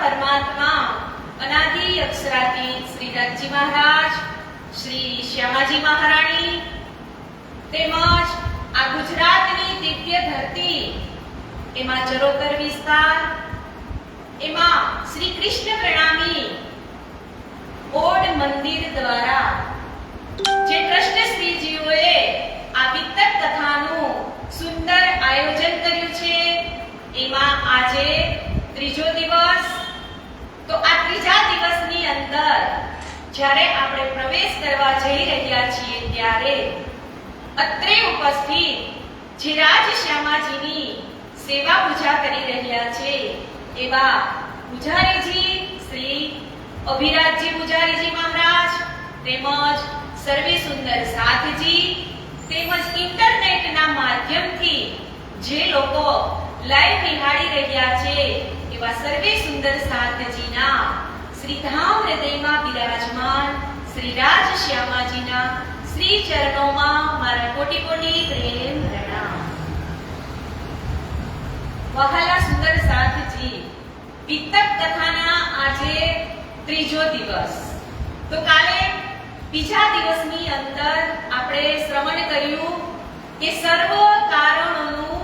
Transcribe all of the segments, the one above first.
પરમાત્મા અનાદિ અક્ષરાતીત શ્રી રાજજી મહારાજ, શ્રી શ્યામાજી મહારાણી તેમજ આ ગુજરાતની દિવ્ય ધરતી, એમાં ચરોતર વિસ્તાર, એમાં શ્રી કૃષ્ણ પ્રણામી ઓડ મંદિર દ્વારા જે ટ્રસ્ટશ્રીજીઓએ આ વિતક કથાનું સુંદર આયોજન કર્યું છે, એમાં આજે ત્રીજો દિવસ. તો આ ત્રીજા દિવસની અંદર જ્યારે આપણે પ્રવેશ કરવા જઈ રહ્યા છીએ ત્યારે અત્રે ઉપસ્થિત જે રાજ શ્યામાજીની સેવા પૂજા કરી રહ્યા છે એવા પૂજારીજી શ્રી અભિરાજજી પૂજારીજી મહારાજ, તેમજ સર્વે સુંદર સાથજી, તેમજ ઇન્ટરનેટના માધ્યમથી જે લોકો લાઈવ નિહાળી રહ્યા છે એવા સર્વે સુંદર સાથજીના શ્રી ધામ હૃદયમાં બિરાજમાન શ્રી રાજ શ્યામાજીના શ્રી ચરણોમાં મારા કોટી કોટી પ્રેમ પ્રણામ. વહાલા સુંદર સાથજી, વિતક કથાના આજે ત્રીજો દિવસ. તો કાલે બીજા દિવસની અંદર આપણે શ્રવણ કર્યું કે સર્વ કારણોનું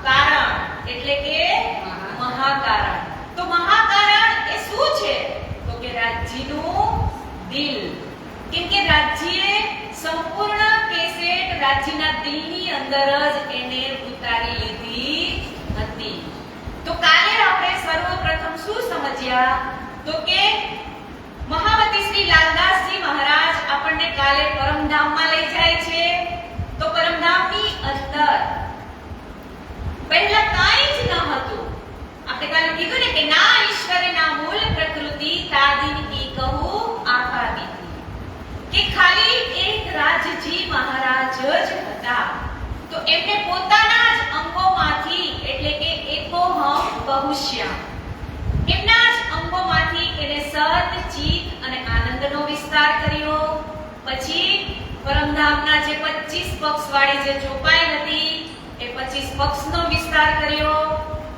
કારણ એટલે કે મહાકારણ. તો મહાકારણ એ શું છે? તો કે રાજ્યનું દિલ. કેમ કે રાજ્યએ સંપૂર્ણ કેસેટ રાજ્યના દિલની અંદર જ એને ઉતારી લીધી હતી. તો કાલે આપણે સર્વપ્રથમ શું સમજ્યા? તો કે મહામતી શ્રી લાલદાસજી મહારાજ આપણને કાલે પરમધામમાં લઈ જાય છે. તો પરમધામની અંદર પહેલા કાંઈ જ ન હતું. આપણે કાલે કીધું ને કે ના ઈશ્વરે ના મૂળ પ્રકૃતિ તાદિન કી કહું આપાદિતી, કે ખાલી એક રાજજી મહારાજ જ હતા. તો એમને પોતાના જ અંગોમાંથી એટલે કે એકોહમ બહુશ્યામ, એમના જ અંગોમાંથી એને સત, ચિત અને આનંદનો વિસ્તાર કર્યો. પછી પરમધામના જે 25 પક્ષ વાળી જે ચોપાઈ હતી એ 25 પક્ષનો વિસ્તાર કર્યો.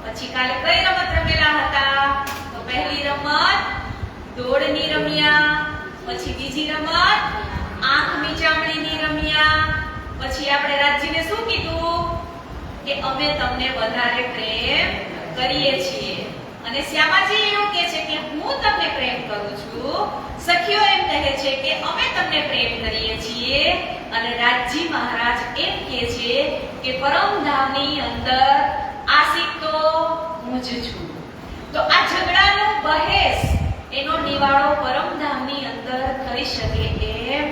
પછી કાલે કઈ રમત રમેલા હતા? તો પહેલી રમત દોડની રમ્યા, પછી બીજી રમત આંખ મીચામણીની રમ્યા. પછી આપણે રાજ્યને શું કીધું કે અમે તમને વધારે પ્રેમ કરીએ છીએ, અને શ્યામાજી એવું કહે છે કે હું તમને પ્રેમ કરું છું. સખીઓ એમ કહે છે કે અમે તમને પ્રેમ કરીએ છીએ, અને રાજજી મહારાજ એમ કહે છે કે પરમધામની અંદર આશિક તો હું જ છું. તો આ ઝઘડાનો બહેસ એનો નિવાડો પરમધામની અંદર થઈ શકે એમ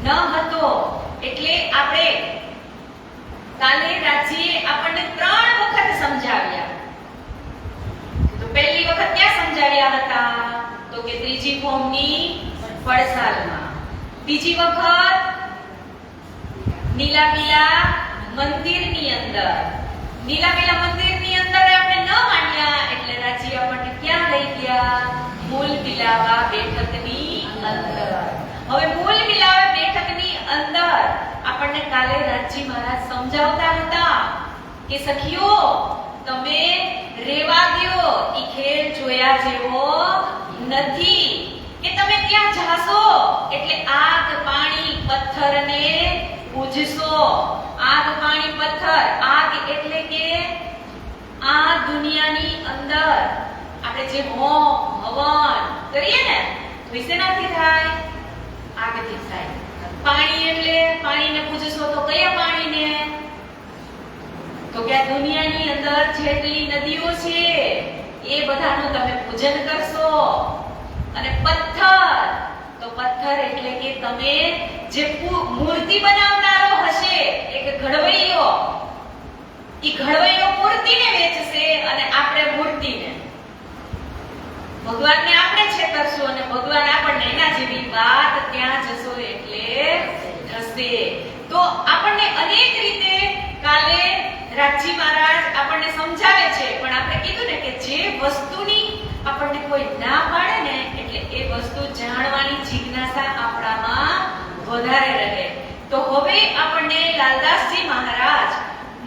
ન હતો. એટલે આપણે કાલે રાજ્યએ આપણને 3 વખત સમજાવ્યા. તો પહેલી વખત ક્યાં સમજાવ્યા હતા? તો કે ત્રીજી ફોર્મની પડસાલમાં. બીજી વખત નીલાપીલા મંદિરની અંદર. નીલાપીલા મંદિરની અંદર આપણે ન માન્યા એટલે રાજ્ય આપણને ક્યાં લઈ ગયા? મૂલ બિલાવા બેઠકની અંદર. હવે મૂલ બિલાવા બેઠકની અંદર આપણને કાલે રાજજી મહારાજ સમજાવતા હતા કે સખીઓ તમે રેવા દો, ઈ ખેલ જોયા જેવો નથી. કે તમે ત્યાં જાશો એટલે આગ પાણી પથ્થરને પૂજશો. આગ પાણી પથ્થર, આગ એટલે કે આ દુનિયાની અંદર આપણે જે હોમ હવન કરીએ ને તો શેનાથી થાય? આગથી થાય. પાણી એટલે પાણીને પૂજશો તો કયા પાણીને? તો કે આ દુનિયાની અંદર જેટલી નદીઓ છે એ બધાનું તમે પૂજન કરશો. અને પથ્થર, તો પથ્થર એટલે કે તમે જે મૂર્તિ બનાવનારો હશે એક ઘડવૈયો, ઈ ઘડવૈયો મૂર્તિને વેચશે અને આપણે મૂર્તિને. ભગવાનને આપણે છેતરશું અને ભગવાન આપણને એના જેવી વાત ત્યાં જશો એટલે થશે. તો આપણને અનેક રીતે કાલે રાજજી મહારાજ આપણને સમજાવે છે, પણ આપણે કીધું ને કે જે વસ્તુની આપણને કોઈ ના પાડે ને એટલે એ વસ્તુ જાણવાની જિજ્ઞાસા આપણામાં વધારે રહે. તો હવે આપણને લાલદાસજી મહારાજ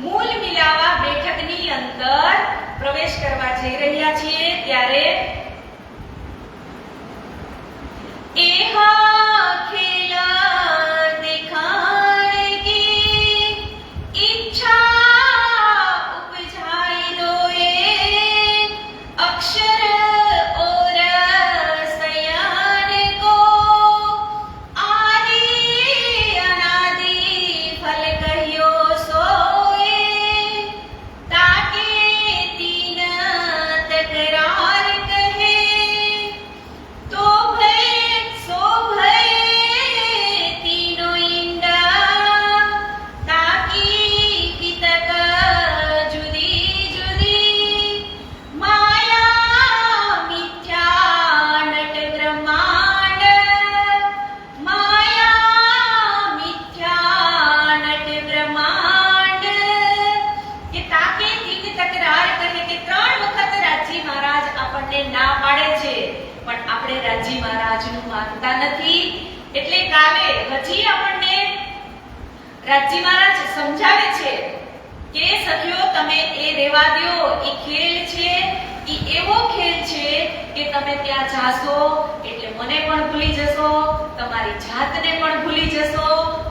મૂલ મિલાવા બેઠકની અંદર પ્રવેશ કરવા જઈ રહ્યા છીએ. ત્યારે એહા ખેલા દેખાણ કી ઈચ્છા ઉપજાઈ દોએ અક્ષર ઓર સયાન કો આદિ અનાદિ ફલ કહ્યો સોએ તાકે તીન તકરાર કહે તો ભય સો ભય તીનો ઈંડા તાકી પિતક જુદી જુદી માયા મિથ્યા નટ બ્રહ્માંડ માયા મિથ્યા નટ બ્રહ્માંડ કે તાકે તીન તકરાર કહે કે ત્રણ વખત રાજજી મહારાજ આપણને ના પાડે છે, પણ આપણે રાજજી મહારાજનું માનતા નથી. એટલે કાલે હજી આપણને રાજજી મહારાજ સમજાવે છે કે સખીઓ તમે એ રેવા દ્યો, એ ખેલ છે, એ એવો ખેલ છે કે તમે ત્યાં જાશો એટલે મને પણ ભૂલી જશો, તમારી જાતને પણ ભૂલી જશો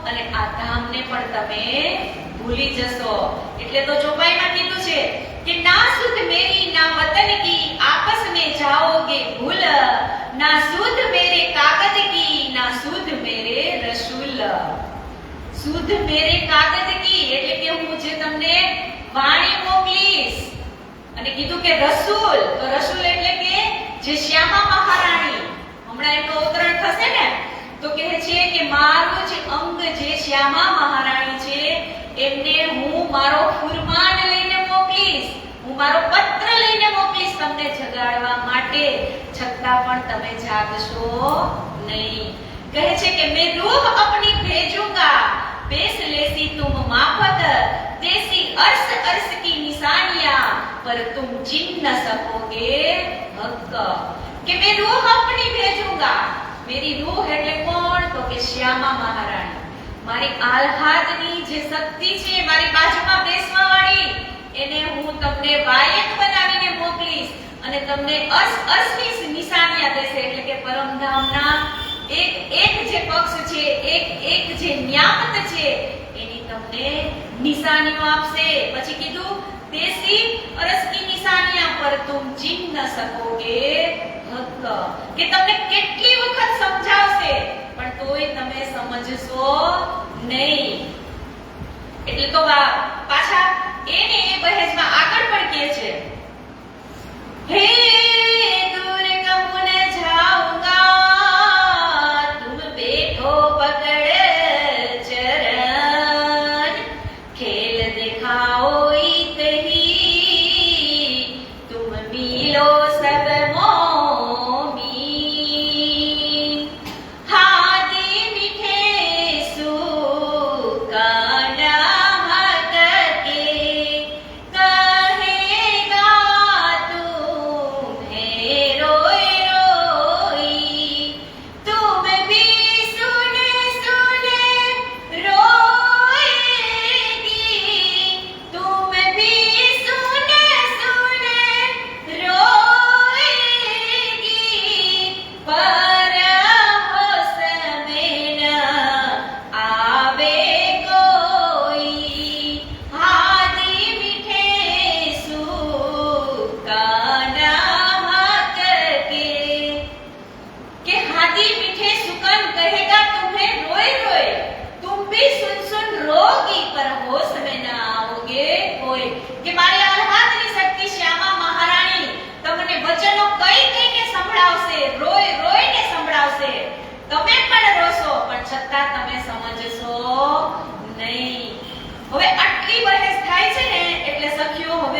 અને આ ધામને પણ તમે ભૂલી જશો. એટલે તો ચોપાઈમાં કીધું છે કે ના સુધ મેરી ના વતન કી આપસ में जाओगे भूल ना सुध मेरे कागज की ना सुध मेरे रसूल. સુધ મેરે કાગજ કી એટલે કે હું જે તમને વાણી મોકલીશ અને કીધું કે રસૂલ, તો રસૂલ એટલે કે જે શ્યામા મહારાણી, હમણાં એનો અવતરણ થશે ને તો કહે છે કે મારું જ અંગ જે શ્યામા મહારાણી છે એમને હું મારો ફુરમાન લઈને મોકલીશ, હું મારો પત્ર લઈને મોકલીશ તમને જગાડવા માટે, છતાં પણ તમે જાગશો નહીં. કહે છે કે મેં રૂહ अपनी भेजूंगा पेश लेसी तुम माफत तेसी अर्श अर्श की निशानियां पर तुम चिन न सकोगे हक. કે મેં રૂહ अपनी भेजूंगा, मेरी रूह એટલે કોણ? તો કે શ્યામા મહારાણી, મારી આહ્લાદની જે શક્તિ છે, મારી બાજુમાં બેસવા વાળી, એને હું તમને વાયક બનાવીને મોકલીશ અને તમને અર્શ અર્શની નિશાનિયા દેશે. એટલે કે પરમધામના એક એક જે પક્ષ છે, એક એક જે ન્યામત છે એની તમને નિશાનીઓ આપશે. પછી કીધું તેસી અરસની નિશાનિયા પર તુમ ચીન ન સકોગે હક, કે તમને કેટલી વખત સમજાવશે પણ તોય તમે સમજશો નહીં. એટલે તો પાછા એને એ બહેજમાં આગળ પણ કહે છે હે દૂર કહું ન જાઉંગા તુમ બેઠો પકડ ચરણ ખેલ દિખાઓ ઇતહી તુમ મિલો સબ મોમી હાથી મીઠે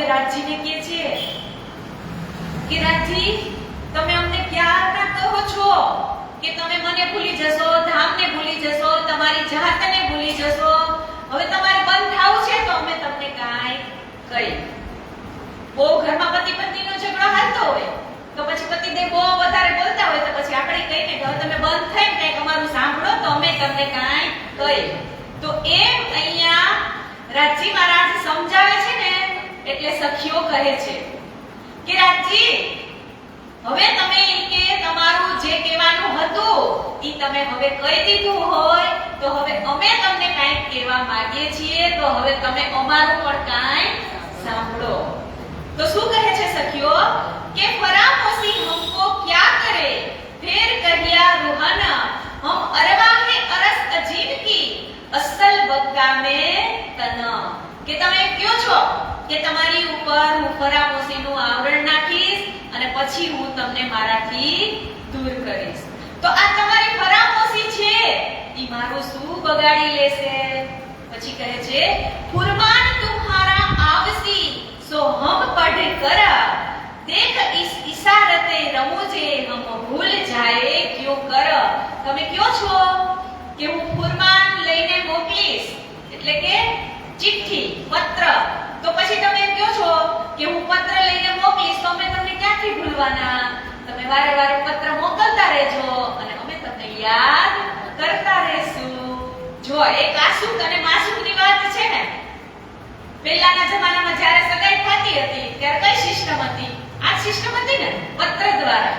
રાજજીને કહે છે કે રાજજી તમે અમને ક્યારના કહો છો કે તમે મને ભૂલી જશો, ધામને ભૂલી જશો, તમારી જાતને ભૂલી જશો. હવે તમારે બંધ થાવું છે તો અમે તમને કાંઈ કહી. બહુ ઘરમાં પતિ પત્નીનો ઝઘડો હાલતો હોય તો પછી પતિદેવ બહુ વધારે બોલતા હોય તો પછી આપણે કહીને કે હવે તમે બંધ થઈને કંઈક અમારું સાંભળો તો અમે તમને કાંઈ કહી. તો એમ અહીંયા રાજજી મહારાજ સમજાવે છે ને એટલે સખીઓ કહે છે કે રાજજી હવે તમે કે તમારું જે કહેવાનું હતું ઈ તમે હવે કહી દીધું હોય તો હવે અમે તમને કાંઈક કહેવા માંગીએ છીએ તો હવે તમે અમારું પણ કાંઈ સાંભળો. તો શું કહે છે સખીઓ કે ફરામોશી હમકો ક્યા કરે ફેર કહિયા રૂહન હમ અરવા હે અરસ અજીબ કી અસલ બગ્ગા મે તન. કે તમે કયો છો કે તમારી ઉપર હું ફરામોશીનું આવરણ નાખીશ અને પછી હું તમને મારાથી દૂર કરીશ. તો આ તમારી ફરામોશી છે ઈ મારું શું બગાડી લેશે? પછી કહે છે ફુરમાન તુમ્હારા આવસી સો હમ પઢ કર દેખ ઇસ ઇશારતે રમુજે હમ ભૂલ જાય ક્યો કર. તમે કયો છો કે હું ફુરમાન લઈને મોકલીશ એટલે કે ચિઠ્ઠી પત્ર. તો પછી તમે કયો છો કે હું પત્ર લઈને મોકલીશ તો અમે તમને ક્યાંથી ભૂલવાના? તમે વારે વારે પત્ર મોકલતા રહેજો અને અમે તમને યાદ કરતા રહેશું. જો એક આસુક અને માસુકની વાત છે ને, પહેલાના જમાનામાં જ્યારે સગાઈ થતી હતી ત્યારે કઈ સિસ્ટમ હતી? આ સિસ્ટમ હતી ને પત્ર દ્વારા.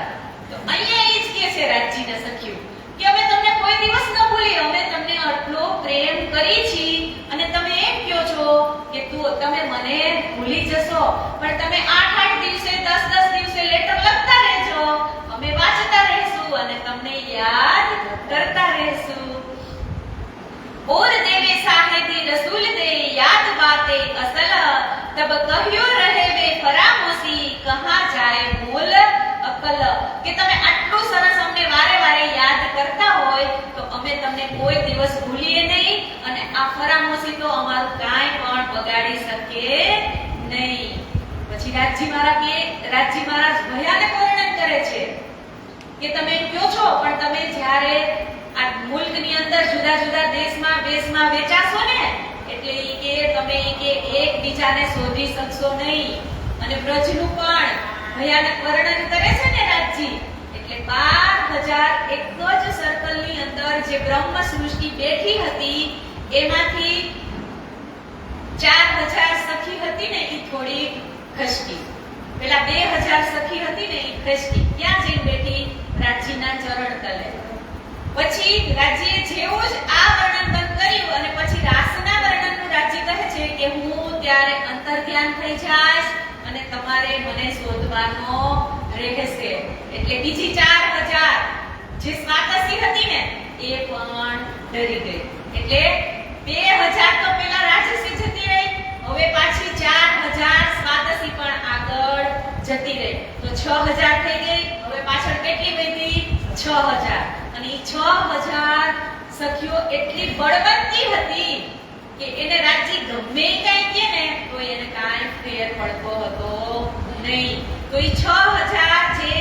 તો અહીંયા એ જ કહે છે રાજજીને સખ્યું કે અમે તમને કોઈ દિવસ ન ભૂલી, અમે તમને આટલો પ્રેમ કરી છી અને તમે એમ કહો છો કે તમે મને ભૂલી જશો, પણ તમે 8-8 દિવસે 10-10 દિવસે લેટર લખતા રહેજો, અમે વાંચતા રહેશું અને તમને યાદ કરતા રહેશું. और देवे साहेदी रसूल दे याद बातें असल तब कहियो रहे वे फरामोशी कहां जाए बोल अकल. કે તમે આટલું સરસ અમને વારે વારે યાદ કરતા હોય તો અમે તમને કોઈ દિવસ ભૂલીએ નહીં અને આ ફરામોશી તો અમારું કાંઈ પણ બગાડી શકે નહીં. પછી રાજજી મહારાજ ભયાનક વર્ણન કરે છે કે તમે કયો છો પણ તમે જ્યારે આ મુલ્કની અંદર જુદા જુદા દેશમાં વેચાશો ને એટલે ઈ કે તમે એકબીજાને શોધી શકશો નહીં. અને બ્રજનું પણ ભયાનક વર્ણન કરે છે ને રાજજી. એટલે 12,000 એક જ સર્કલની અંદર જે બ્રહ્મ સૃષ્ટિ બેઠી હતી એમાંથી 4,000 સખી હતી ને ઈ થોડી ખસકી. પેલા 2,000 સખી હતી ને ઈ ખસકી. ક્યાં જઈને બેઠી? રાજજીના ચરણ તલે. પછી રાજ્યે જેવું જ આ વર્ણન બંધ કર્યું અને પછી રાસના વર્ણનનું રાજ્ય કહે છે કે હું ત્યારે અંતર્ધ્યાન થઈ જાઈશ અને તમારે મને શોધવાનો રહેશે. એટલે બીજી 4,000 જે સ્વાતસી હતી ને એ પણ ડરી ગઈ. એટલે 2,000 તો પેલા રાજસી જતી રહી, હવે પાછી 4,000 સ્વાતસી પણ આગળ જતી રહી. તો 6,000 થઈ ગઈ. હવે પાછળ કેટલી વધી? 6,000. અને 6,000 સખીઓ એટલી બળવંતી હતી કે એને રાજજી ગમે કાંઈ કહે ને તો એને કાંઈ ફેર પડતો હતો નહીં. તો એ 6,000 જે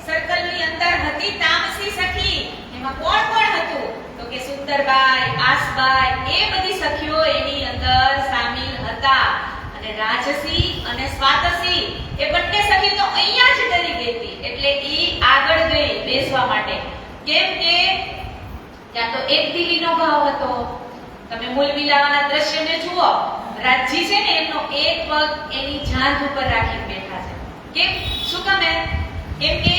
સર્કલની અંદર હતી તામસી સખી એમાં કોણ કોણ હતું? તો કે સુંદરબાઈ, આસબાઈ, એ બધી સખીઓ એની અંદર સામેલ હતા. અને રાજસી અને સ્વાતસી એ બંને સખી તો અહીંયા જ ડરી ગઈ હતી. એટલે ઈ આગળ ગઈ બેસવા માટે. કેમ કે ત્યાં તો એક દિલીનો ભાવ હતો. તમે મૂલ મિલાવાના દ્રશ્યને જુઓ, રાજજી છે ને એમનો એક પગ એની જાંઘ ઉપર રાખીને બેઠા છે. કેમ? શું કામે? કેમ કે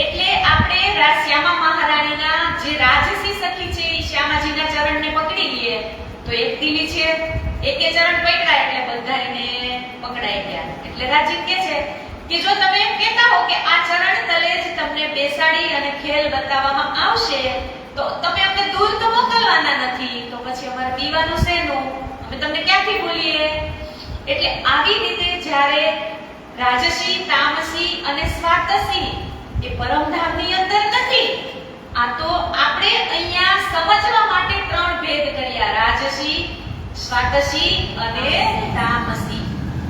એટલે આપણે શ્યામા મહારાણીના જે રાજસી સખી છે એ શ્યામાજીના ચરણને પકડી લઈએ તો એક દિલી છે, એકે ચરણ પકડાય એટલે બંધાઈને પકડાઈ ગયા. એટલે રાજજી કહે છે કે જો તમે એમ કહેતા હો કે આ ચરણ તલે જ તમને બેસાડી અને ખેલ બતાવવામાં આવશે તો તમે અમને દૂર તો મોકલવાના નથી, તો પછી અમારે પીવાનું શેનું? અમે તમને ક્યાંથી ભૂલીએ? એટલે આવી રીતે જ્યારે રાજસી, તામસી અને સ્વાતસી એ પરમધામની અંદર નથી. આ તો આપણે અહીંયા સમજવા માટે 3 ભેદ કર્યા: રાજસી, સ્વાતસી અને તામસી.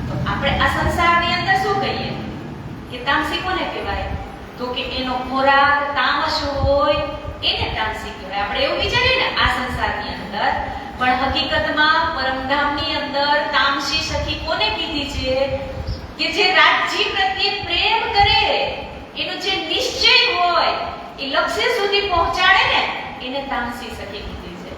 તો આપણે આ સંસારની અંદર શું કહીએ કે તામસી કોને કહેવાય? તો કે એનો ખોરાક તામસ હોય એને તામસી કહેવાય. આપણે એવું વિચારીએ ને આ સંસારની અંદર, પણ હકીકતમાં પરમધામની અંદર તામસી સખી કોને કીધી છે? કે જે રાજજી પ્રત્યે પ્રેમ કરે, એનો જે નિશ્ચય હોય એ લક્ષ્ય સુધી પહોંચાડે ને, એને તામસી સખી કીધી છે.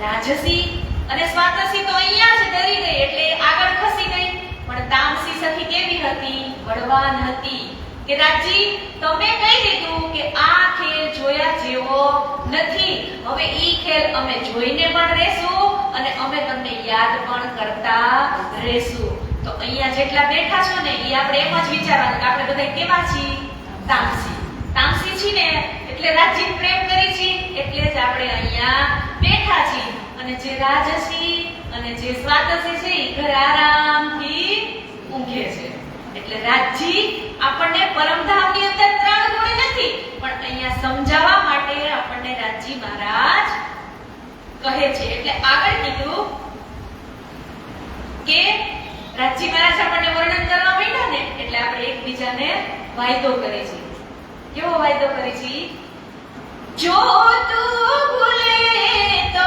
રાજસી અને સ્વાતસી તો અહીંયા જ ડરી ગઈ એટલે આગળ ખસી ગઈ, પણ તામસી સખી કેવી હતી? બળવાન હતી. કે રાજજી તમે કહી દીધું કે આ ખેલ જોયા જેવો નથી, હવે ઈ ખેલ અમે જોઈને પણ રહેશું અને અમે તમને યાદ પણ કરતા રહેશું. તો અહીંયા જેટલા બેઠા છો ને ઈ આપણે એમ જ વિચારવાનું કે આપણે બધા કેવા છીએ? તામસી. તામસી છીએ ને એટલે રાજજી પ્રેમ કરી છીએ એટલે જ આપણે અહીંયા બેઠા છીએ. અને જે રાજસી અને જે સ્વાતસી છે ઈ ઘરે આરામથી ઊંઘે છે. એટલે રાજજી આપણને પરમધામની અંદર 3 ગુણ નથી, પણ અહીંયા સમજાવવા માટે આપણને રાજજી મહારાજ કહે છે. એટલે આગળ કીધું કે રાજજી મહારાજ આપણને વર્ણન કરવા માંડ્યા ને એટલે આપણે એકબીજાને વાયદો કરે છે. કેવો વાયદો કરે છે? જો તું ભૂલે તો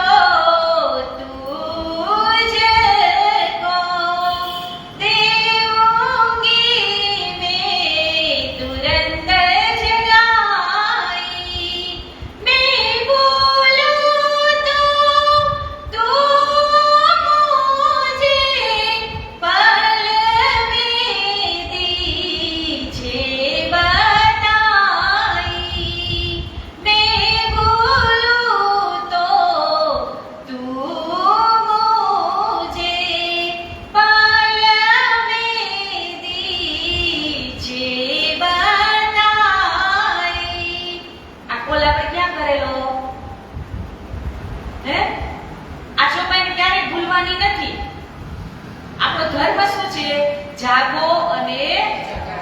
જાગો અને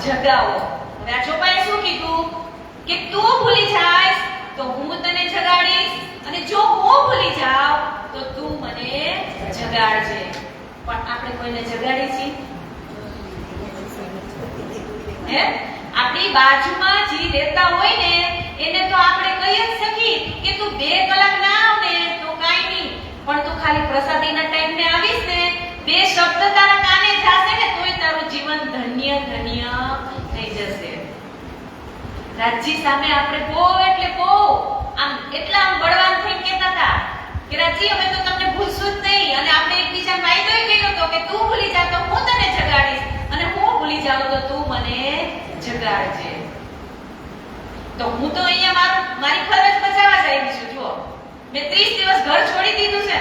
જગાવો. હવે આ ચોપાએ શું કીધું? કે તું ભૂલી જાઈસ તો હું તને જગાડીશ, અને જો હું ભૂલી જાઉં તો તું મને જગાડજે. પણ આપણે કોઈને જગાડી છીએ? હે? આપણી બાજુમાં જે રહેતા હોય ને એને તો આપણે કહી જ શકીએ કે તું 2 કલાક ના આવ ને તો કાઈ નહીં, પણ તું ખાલી પ્રસાદીના ટાઈમે આવીશ ને, 2 શબ્દ તારા કાને જાશે ને તોય તારું જીવન ધન્ય ધન્ય થઈ જશે. રાજજી સામે આપણે બહુ એટલે બહુ એટલા બળવાન થઈને કહેતા હતા કે રાજજી અમે તો તમને ભૂલશું જ નહીં, અને આપણે એકબીજાને વાયદો કર્યો હતો કે તું ભૂલી જા તો હું તને જગાડીશ, અને હું ભૂલી જાઉં તો તું મને જગાડજે. તો હું તો અહીંયા મારી ફરજ બજાવવા જ આવી છું. જો મેં 30 દિવસ ઘર છોડી દીધું છે,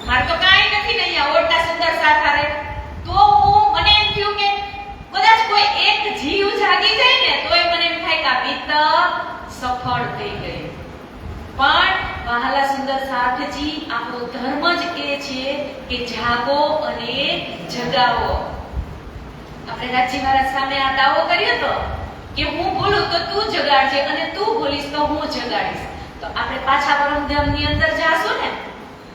મારે તો કાઈ નથી ને અહીંયા ઓરડા સુંદર સાથારે, તો મને એમ થયું કે કદાચ કોઈ એક જીવ જાગી જાય ને તોય મને એમ થાય કે આ વિત સફળ થઈ ગઈ. પણ વહાલા સુંદર સાથજી આપણો ધર્મ જ એ છે કે જાગો અને જગાવો. આપણે રાજજી મહારાજ સામે આ દાવો કર્યો તો કે હું ભૂલું તો તું જગાડજે અને તું ભૂલીશ તો હું જગાડીશ. તો આપણે પાછા પરમધામની અંદર જાશું ને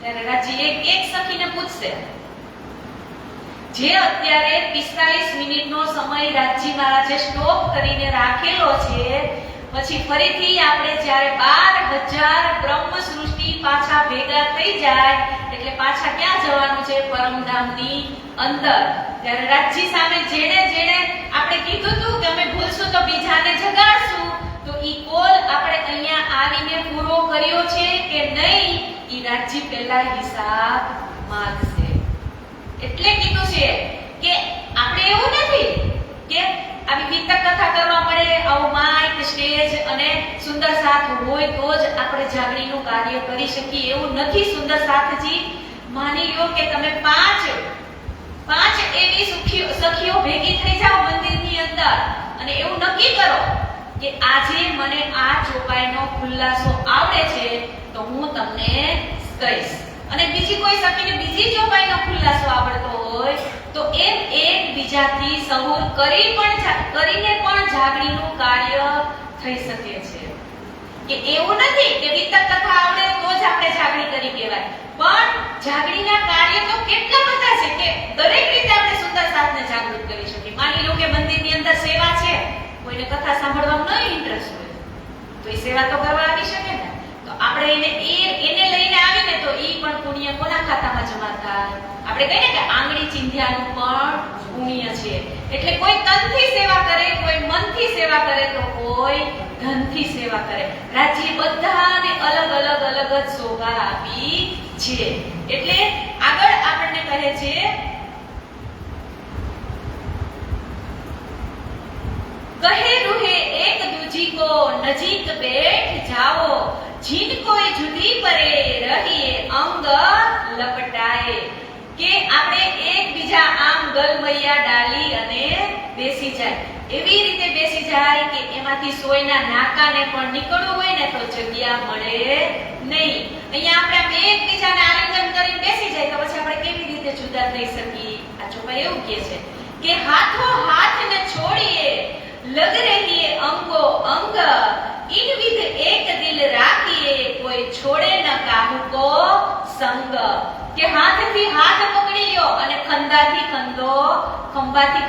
ત્યારે રાજજી એક સખીને પૂછશે, જે અત્યારે 45 મિનિટનો સમય રાજજી મહારાજે સ્ટોપ કરીને રાખેલો છે, પછી ફરીથી આપણે જ્યારે 12,000 બ્રહ્મ સૃષ્ટિ પાછા ભેગા થઈ જાય એટલે પાછા ક્યાં જવાનું છે? પરમધામની અંદર. ત્યારે રાજજી સામે જેણે આપણે કીધું હતું કે અમે ભૂલશું તો બીજાને જગાડશું, તો ઈ કોલ આપણે અહીંયા આવીને પૂરો કર્યો છે કે નહીં ઈ રાજજી પહેલા હિસાબ માંગશે. એટલે કીધું છે કે આપણે એવું નથી કે આવી વિતક કથા કરવા મળે, આવું માઇક સ્ટેજ અને સુંદર સાથ હોય તો જ આપણે જાગણીનું કાર્ય કરી શકીએ, એવું નથી. સુંદર સાથજી માની લો કે તમે 5 એવી સખીઓ ભેગી થઈ જાઓ મંદિરની અંદર અને એવું નક્કી કરો કે આજે મને આ ચોપાઈનો ખુલાસો આવડે છે તો હું તમને કહીશ, અને બીજી કોઈ સખીને બીજી ચોપાઈનો ખુલાસો આવડતો હોય તો એમ એકબીજાથી સહુર કરીને પણ જાગણીનું કાર્ય થઈ શકે છે. કે એવું નથી કે વિતક કથા આવડે તો જ આપણે જાગણી કરી કહેવાય, પણ જાગણીના કાર્ય તો કેટલા બધા છે કે દરેક રીતે આપણે સુંદર સાથને જાગૃત કરી શકીએ. માની લો કે મંદિરની અંદર સેવા છે, કોઈને કથા સાંભળવામાં ન ઇન્ટરેસ્ટ હોય તો એ સેવા તો કરવા આવી શકે ને. તો આપણે એને લઈને આવીને તો ઈ પણ પુણ્ય કોના ખાતામાં જમા થાય? આપણે કહીએ ને કે આંગળી ચિંધ્યાનું પણ પુણ્ય છે. એટલે કોઈ તનથી સેવા કરે, કોઈ મનથી સેવા કરે, તો કોઈ ધનથી સેવા કરે. રાજ્ય બધાને અલગ અલગ અલગ જ શોભા આપી છે. એટલે આગળ આપણને કહે છે કહે રૂહે એક દૂજી કો નજીક બેઠ જાઓ, જીન કોઈ જુદી પરે રહીએ અંગ લપટાએ. કે આપણે એકબીજા આમ ગલમૈયા ડાલી અને બેસી જાય. એવી રીતે બેસી જાય કે એમાંથી સોયના નાકાને પણ નીકળવું હોય ને તો જગ્યા મળે નહીં. અહીંયા આપણે એકબીજાને આલિંગન કરીને બેસી જાય તો પછી આપણે કેવી રીતે જુદા થઈ શકીએ? આ ચોપાઈ એવું કહે છે કે હાથો હાથ ને છોડીએ લગ રહીએ અંગો અંગ, ઇન વિધ એક દિલ રાખીએ કોઈ છોડે ન કાહુ કો સંગ. કે હાથથી હાથ પકડી લ્યો અને ખંભાથી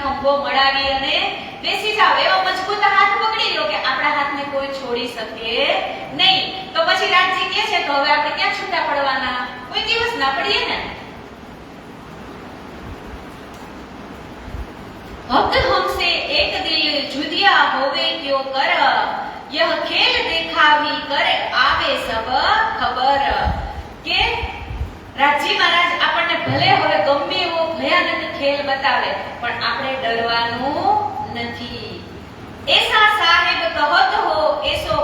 ખંભો મળાવી અને બેસી જાવ. એવો મજબૂત હાથ પકડી લ્યો કે આપણા હાથને કોઈ છોડી શકે નહીં. તો પછી રાજજી કહે છે તો હવે આપણે ક્યાં છૂટા પડવાના? કોઈ દિવસ ના પડીએ ને. ભક્ત हमसे एक दिल जुदिया होवे क्यों कर, यह खेल देखावी करे आवे सब खबर. કે રાજજી મહારાજ આપણને ભલે હવે ગમે એવો ભયાનક ખેલ બતાવે પણ આપણે ડરવાનું નથી. એસા સાહેબ કહત હો એસો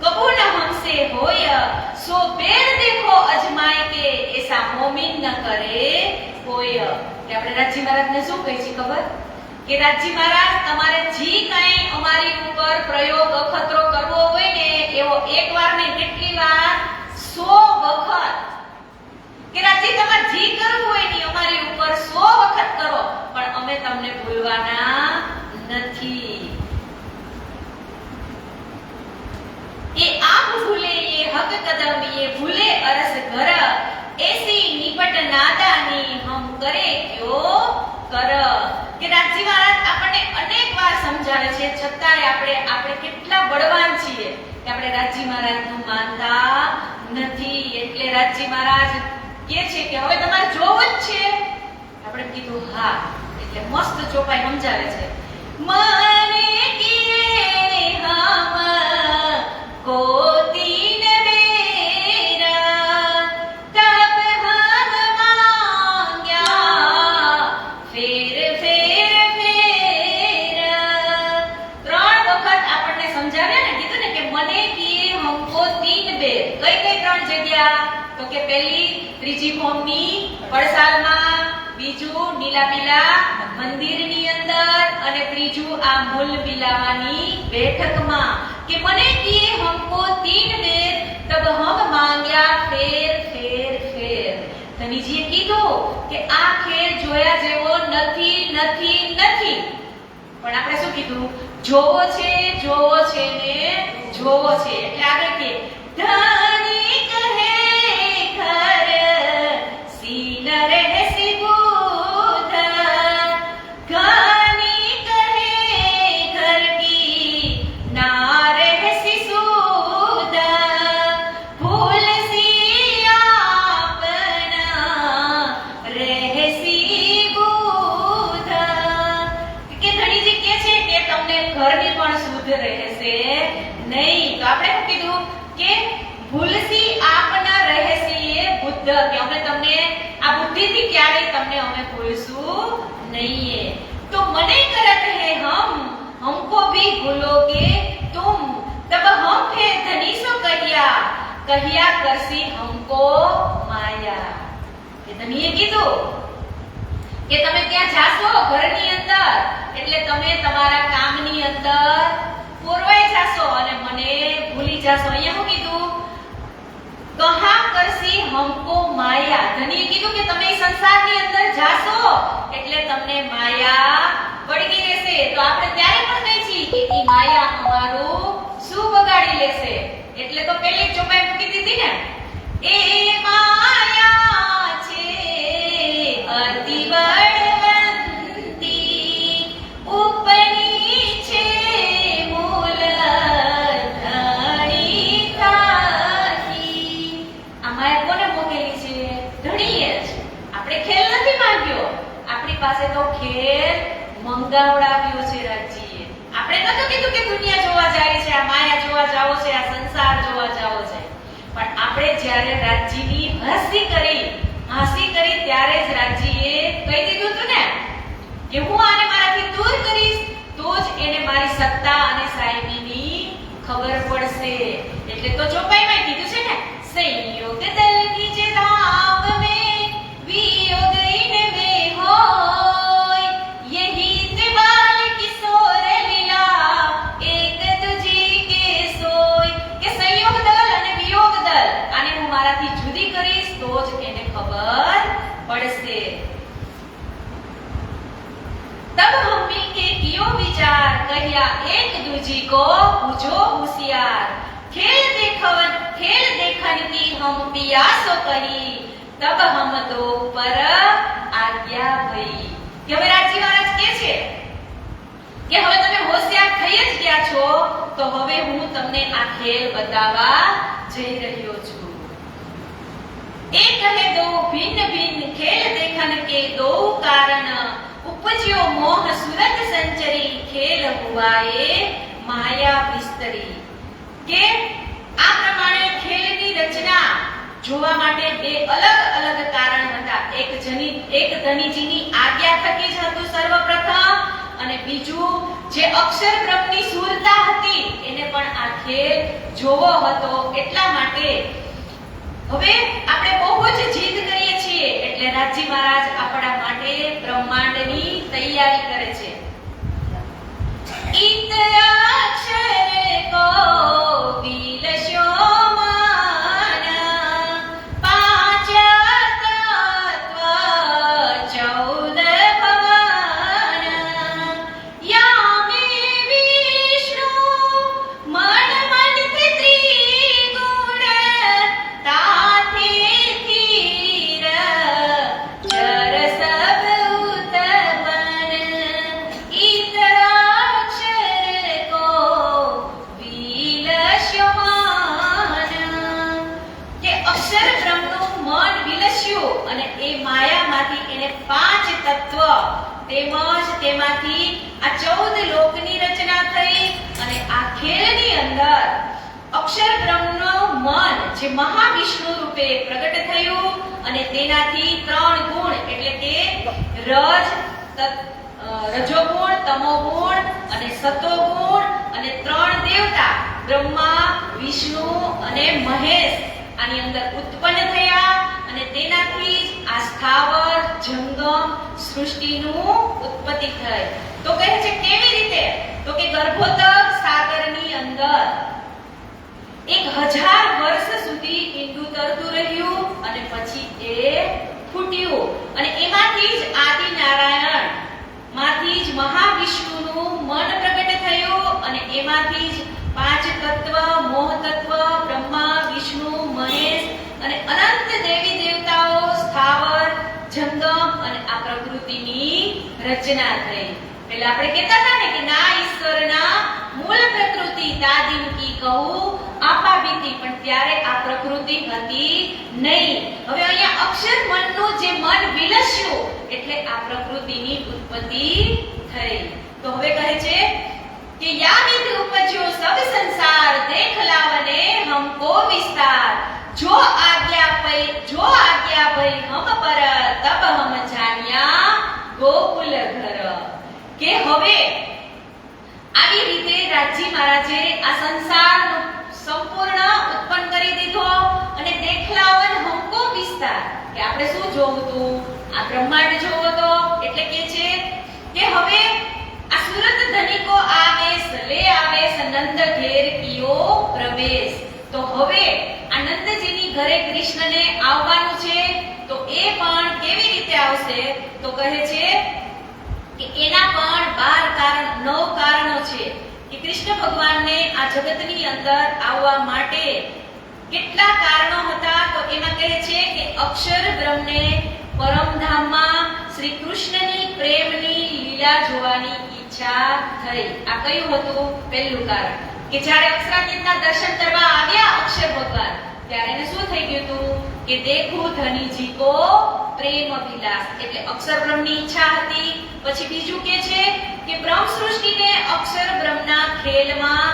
કબૂ ન हमसे હોય, સો બેર દેખો અજમાય કે એસા મોમિન ન કરે કોઈ. કે આપણે રાજજી મહારાજને શું કહે છે ખબર? કે રાજજી મહારાજ તમારે જી કઈ અમારી ઉપર પ્રયોગ અખતરો કરવો હોય ને એવો એકવાર નહીં કેટલી વાર 100 વખત. કે રાજજી તમારે જી કરવું હોય ને અમારી ઉપર 100 વખત કરો પણ અમે તમને ભૂલવાના નથી. એ આપ ભૂલે એ હક કદમ એ ભૂલે અરસ ઘર, એસી નિપટ નાદાની હમ કરે ક્યો કર. કે રાજજી મહારાજ આપણને અનેક વાર સમજાવે છે છતાંય આપણે કેટલા બળવાન છીએ કે આપણે રાજજી મહારાજનું માનતા નથી. એટલે રાજજી મહારાજ કહે છે કે હવે તમારે જોવું જ છે. આપણે કીધું હા. એટલે મસ્ત ચોપાઈ સમજાવે છે. મને કિરે હમ કો તીન બેરા તબ હમ માંગ્યા ફેર ફેર ફેર. 3 વખત આપણને સમજાવ્યા ને, કીધું ને કે મને કિરે હમકો તીન બેર. કઈ કઈ 3 જગ્યા? તો કે પહેલી ત્રીજી ભોમની પડસાલમાં, બીજું નીલાપીલા મંદિરની અંદર અને ત્રીજું આ મૂલ બિલાવાની બેઠકમાં. કે મને કિએ હમકો તીન બેર તબ હમ માંગ્યા ફેર ફેર ફેર. ધનીજીએ કીધું કે આ ખેલ જોયા જેવો નથી નથી નથી. પણ આપણે શું કીધું? જોવો છે ને જોવો છે. એટલે આગળ કે ધની કહે ઘર સીન રહેસી બુધ, ઘની કહે ઘર કી ના રહેસી સુધ, ભૂલ સી આપના રહેસી બુધ. કે ધણીજી કહે છે કે તમને ઘરની પણ શુદ્ધ રહેશે નહીં. તો આપણે શું કીધું કે ભૂલસી આપના રહેસી એ બુદ્ધ. કે અમે તમને આ બુદ્ધિથી ક્યારેય તમને અમે ભૂલશું નહીં. તો મને કરત હે हमको भी भूलोगे तुम, तब हम फिर धनीसो कहिया करसी हमको माया. કે ધનીએ કીધું કે તમે ત્યાં જાશો ઘરની અંદર એટલે તમે તમારા કામની અંદર પૂરવાઈ જાશો અને મને ભૂલી જાશો. અહીંયા શું કીધું? કહા કરસી હમકો માયા. ધનીએ કીધું કે તમે સંસારની અંદર જાશો એટલે તમને માયા વળગી રહેશે. તો આપણે ત્યારે પણ કહી છીએ કે ઈ માયા અમારું શું બગાડી લેશે. એટલે તો પહેલી જ ચોપાઈ મૂકી દીધી ને, એ માયા છે અતિ બળવંતી, ઉપની છે મૂલ ધન પાસે તો ખેર મંગાવડાવ્યો છે રાજજીએ. આપણે નતું કીધું કે દુનિયા જોવા જાય છે, આ માયા જોવા જાવો છે, આ સંસાર જોવા જાવો છે, પણ આપણે જ્યારે રાજજીની હાંસી કરી ત્યારે જ રાજજીએ કહી દીધું હતું ને કે હું આને મારાથી દૂર કરીશ તો જ એને મારી સત્તા અને સાહેબીની ખબર પડશે. એટલે તો ચોપાઈમાં કીધું છે ને, સંયોગ દલ નીચે ધામ में वियोग इनमें होय, यही त्रिबाल किशोर लीला एक तुझी के सोय. કે સંયોગ દલ અને વિયોગ દલ આને હું મારાથી જુદી કરીશ તો જ એને ખબર પડશે. तब हम मिलके कियो विचार, कहिया एक दूजी को पूछो होशियार. खेल देखन की हम पियासो कही, तब हम दो पर आज्ञा भई. કે હવે રાજજી મહારાજ કહે છે કે હવે તમે હોશિયાર થઈ જ ગયા છો તો હવે હું તમને આ ખેલ બતાવવા જઈ રહ્યો છું. એક કહે દો ભિન્ન ભિન્ન ખેલ देखन के दो कारण, उपज्यो मोह सुरत संचरी, खेल हुआए माया विस्तरी. કે આ પ્રમાણે ખેલની રચના જોવા માટે બે અલગ અલગ કારણ હતા. એક ધનીજીની આજ્ઞા થકી જ હતું સર્વપ્રથમ, અને બીજું જે અક્ષર બ્રહ્મની સુરતા હતી એને પણ આ ખેલ જોવો હતો. એટલા માટે હવે આપણે બહુ જ જીદ કરીએ છીએ એટલે રાજજી મહારાજ આપણા માટે બ્રહ્માંડની તૈયારી કરે છે. ઈત અક્ષર કો વિલસ્યો મન, પાંચ તત્વ 14 ભવન, યામે વિષ્ણુ મન મંત્ર ત્રિગુણ, તાથે ધીર જર સબ ઉતપન. ઈત અક્ષર કો વિલસ્યો મન. કે અક્ષર બ્રહ્મનું મન વિલસ્યું અને એ માયામાંથી એને 5 તત્વ તેમજ તેમાંથી આ 14 લોકની રચના થઈ. અને આ ખેલની અંદર અક્ષર બ્રહ્મનું મન જે મહાવિષ્ણુ રૂપે પ્રગટ થયું અને તેનાથી 3 ગુણ એટલે કે રજોગુણ, તમોગુણ અને સતોગુણ અને 3 દેવતા બ્રહ્મા, વિષ્ણુ અને મહેશ આની અંદર ઉત્પન્ન થયા. અને તેનાથી જ આ સ્થાવર જંગમ સૃષ્ટિનું ઉત્પત્તિ થઈ. તો કહે છે કેવી રીતે? તો કે ગર્ભોદક સાગરની અંદર 1000 વર્ષ સુધી ઈંડું તરતું રહ્યું અને પછી એ ફૂટ્યું. અને એમાંથી જ આદિ નારાયણ માંથી જ મહાવિષ્ણુનું મન પ્રગટ થયું. અને એમાંથી જ 5 તત્વ, મોહ તત્વ, બ્રહ્મા, વિષ્ણુ, મહેશ અને અનંત દેવી દેવતાઓ, સ્થાવર, જંગમ અને આ પ્રકૃતિની રચના થઈ. પહેલા આપણે કહેતા હતા ને કે ના ઈશ્વરના મૂળ પ્રકૃતિ દાદીન કી કહું આપાબીતી, પણ ત્યારે આ પ્રકૃતિ હતી નહીં. હવે અહીંયા અક્ષર મનનું જે મન વિલસ્યું એટલે આ પ્રકૃતિની ઉત્પત્તિ થઈ. તો હવે કહે છે કે યા વિધ ઉપજ્યો સબ સંસાર, દેખ લાવને હમકો વિસ્તાર. જો આજ્ઞા ભઈ હમ પર, તબ હમ જાણ્યા ગોકુલ ઘર. કે હવે આવી રીતે રાજજી મહારાજે આ સંસારનું સંપૂર્ણ ઉત્પન્ન કરી દીધો. અને દેખલાવન હમકો વિસ્તાર, કે આપણે શું જોવું હતું? આ બ્રહ્માંડ જોવો તો. એટલે કે છે કે હવે આ સુરત ધનિકો આવેશ લે આવેશ નંદ ઘેર કિયો પ્રવેશ. તો હવે આ નંદજીની ઘરે કૃષ્ણને આવવાનું છે. તો એ પણ કેવી રીતે આવશે? તો કહે છે કે એના પણ 9 કારણો છે કે કૃષ્ણ ભગવાનને આ જગતની અંદર આવવા માટે કેટલા કારણો હતા. તો એમાં કહે છે કે અક્ષર બ્રહ્મને પરમધામમાં શ્રી કૃષ્ણની પ્રેમની લીલા જોવાની ઈચ્છા થઈ. આ કયું હતું? પહેલું કારણ કે જ્યારે અક્ષરાતીતના દર્શન કરવા આવ્યા અક્ષર ભગવાન ત્યારે એને શું થઈ ગયું હતું કે દેખું ધનીજી કો પ્રેમ વિલાસ, એટલે અક્ષર બ્રહ્મની ઈચ્છા હતી. પછી બીજું કે છે કે બ્રહ્મ સૃષ્ટિને અક્ષર બ્રહ્મના ખેલમાં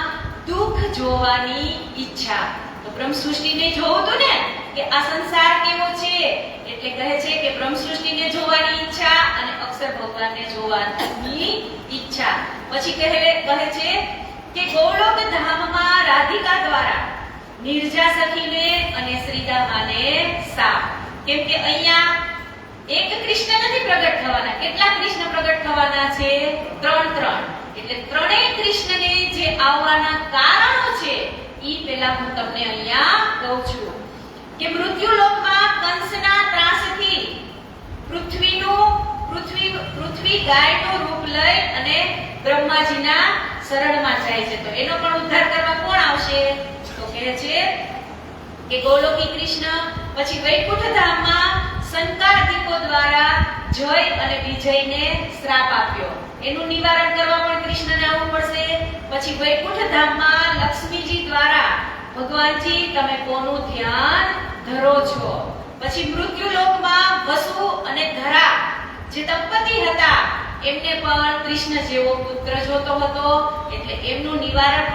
દુઃખ જોવાની ઈચ્છા. તો બ્રહ્મ સૃષ્ટિને જોવું હતું ને કે આ સંસાર કેવો છે, એટલે કહે છે કે બ્રહ્મ સૃષ્ટિને જોવાની ઈચ્છા અને અક્ષર ભગવાનને જોવાની ઈચ્છા. પછી કહે છે કે ગોલોક ધામમાં રાધિકા દ્વારા નિર્જા સખીને અને શ્રીદામાને સાપ. કેમ કે અહીંયા એક કૃષ્ણ નથી પ્રગટ થવાના, કેટલા કૃષ્ણ પ્રગટ થવાના છે? 3. એટલે ત્રણેય કૃષ્ણને જે આવવાના કારણો છે ઈ પહેલા હું તમને અહીંયા કહું છું કે મૃત્યુલોકમાં કંસના ત્રાસથી પૃથ્વી ગાયનું રૂપ લઈ અને બ્રહ્માજીના શરણમાં જાય છે. તો એનો પણ ઉદ્ધાર કરવા કોણ આવશે? તો કહે છે કે ગોલોકી કૃષ્ણ. પછી વૈકુંઠ ધામમાં સંકાદિકો દ્વારા જય અને વિજયને શ્રાપ આપ્યો, એનું નિવારણ કરવા પણ કૃષ્ણને આવવું પડશે. પછી વૈકુંઠ ધામમાં લક્ષ્મીજી દ્વારા ભગવાનજી તમે કોનું ધ્યાન ધરો છો. પછી મૃત્યુલોકમાં વસુ અને ધરા જે દંપતી હતા એમને પણ કૃષ્ણ જેવો પુત્ર જોતો હતો, એટલે એનું નિવારણ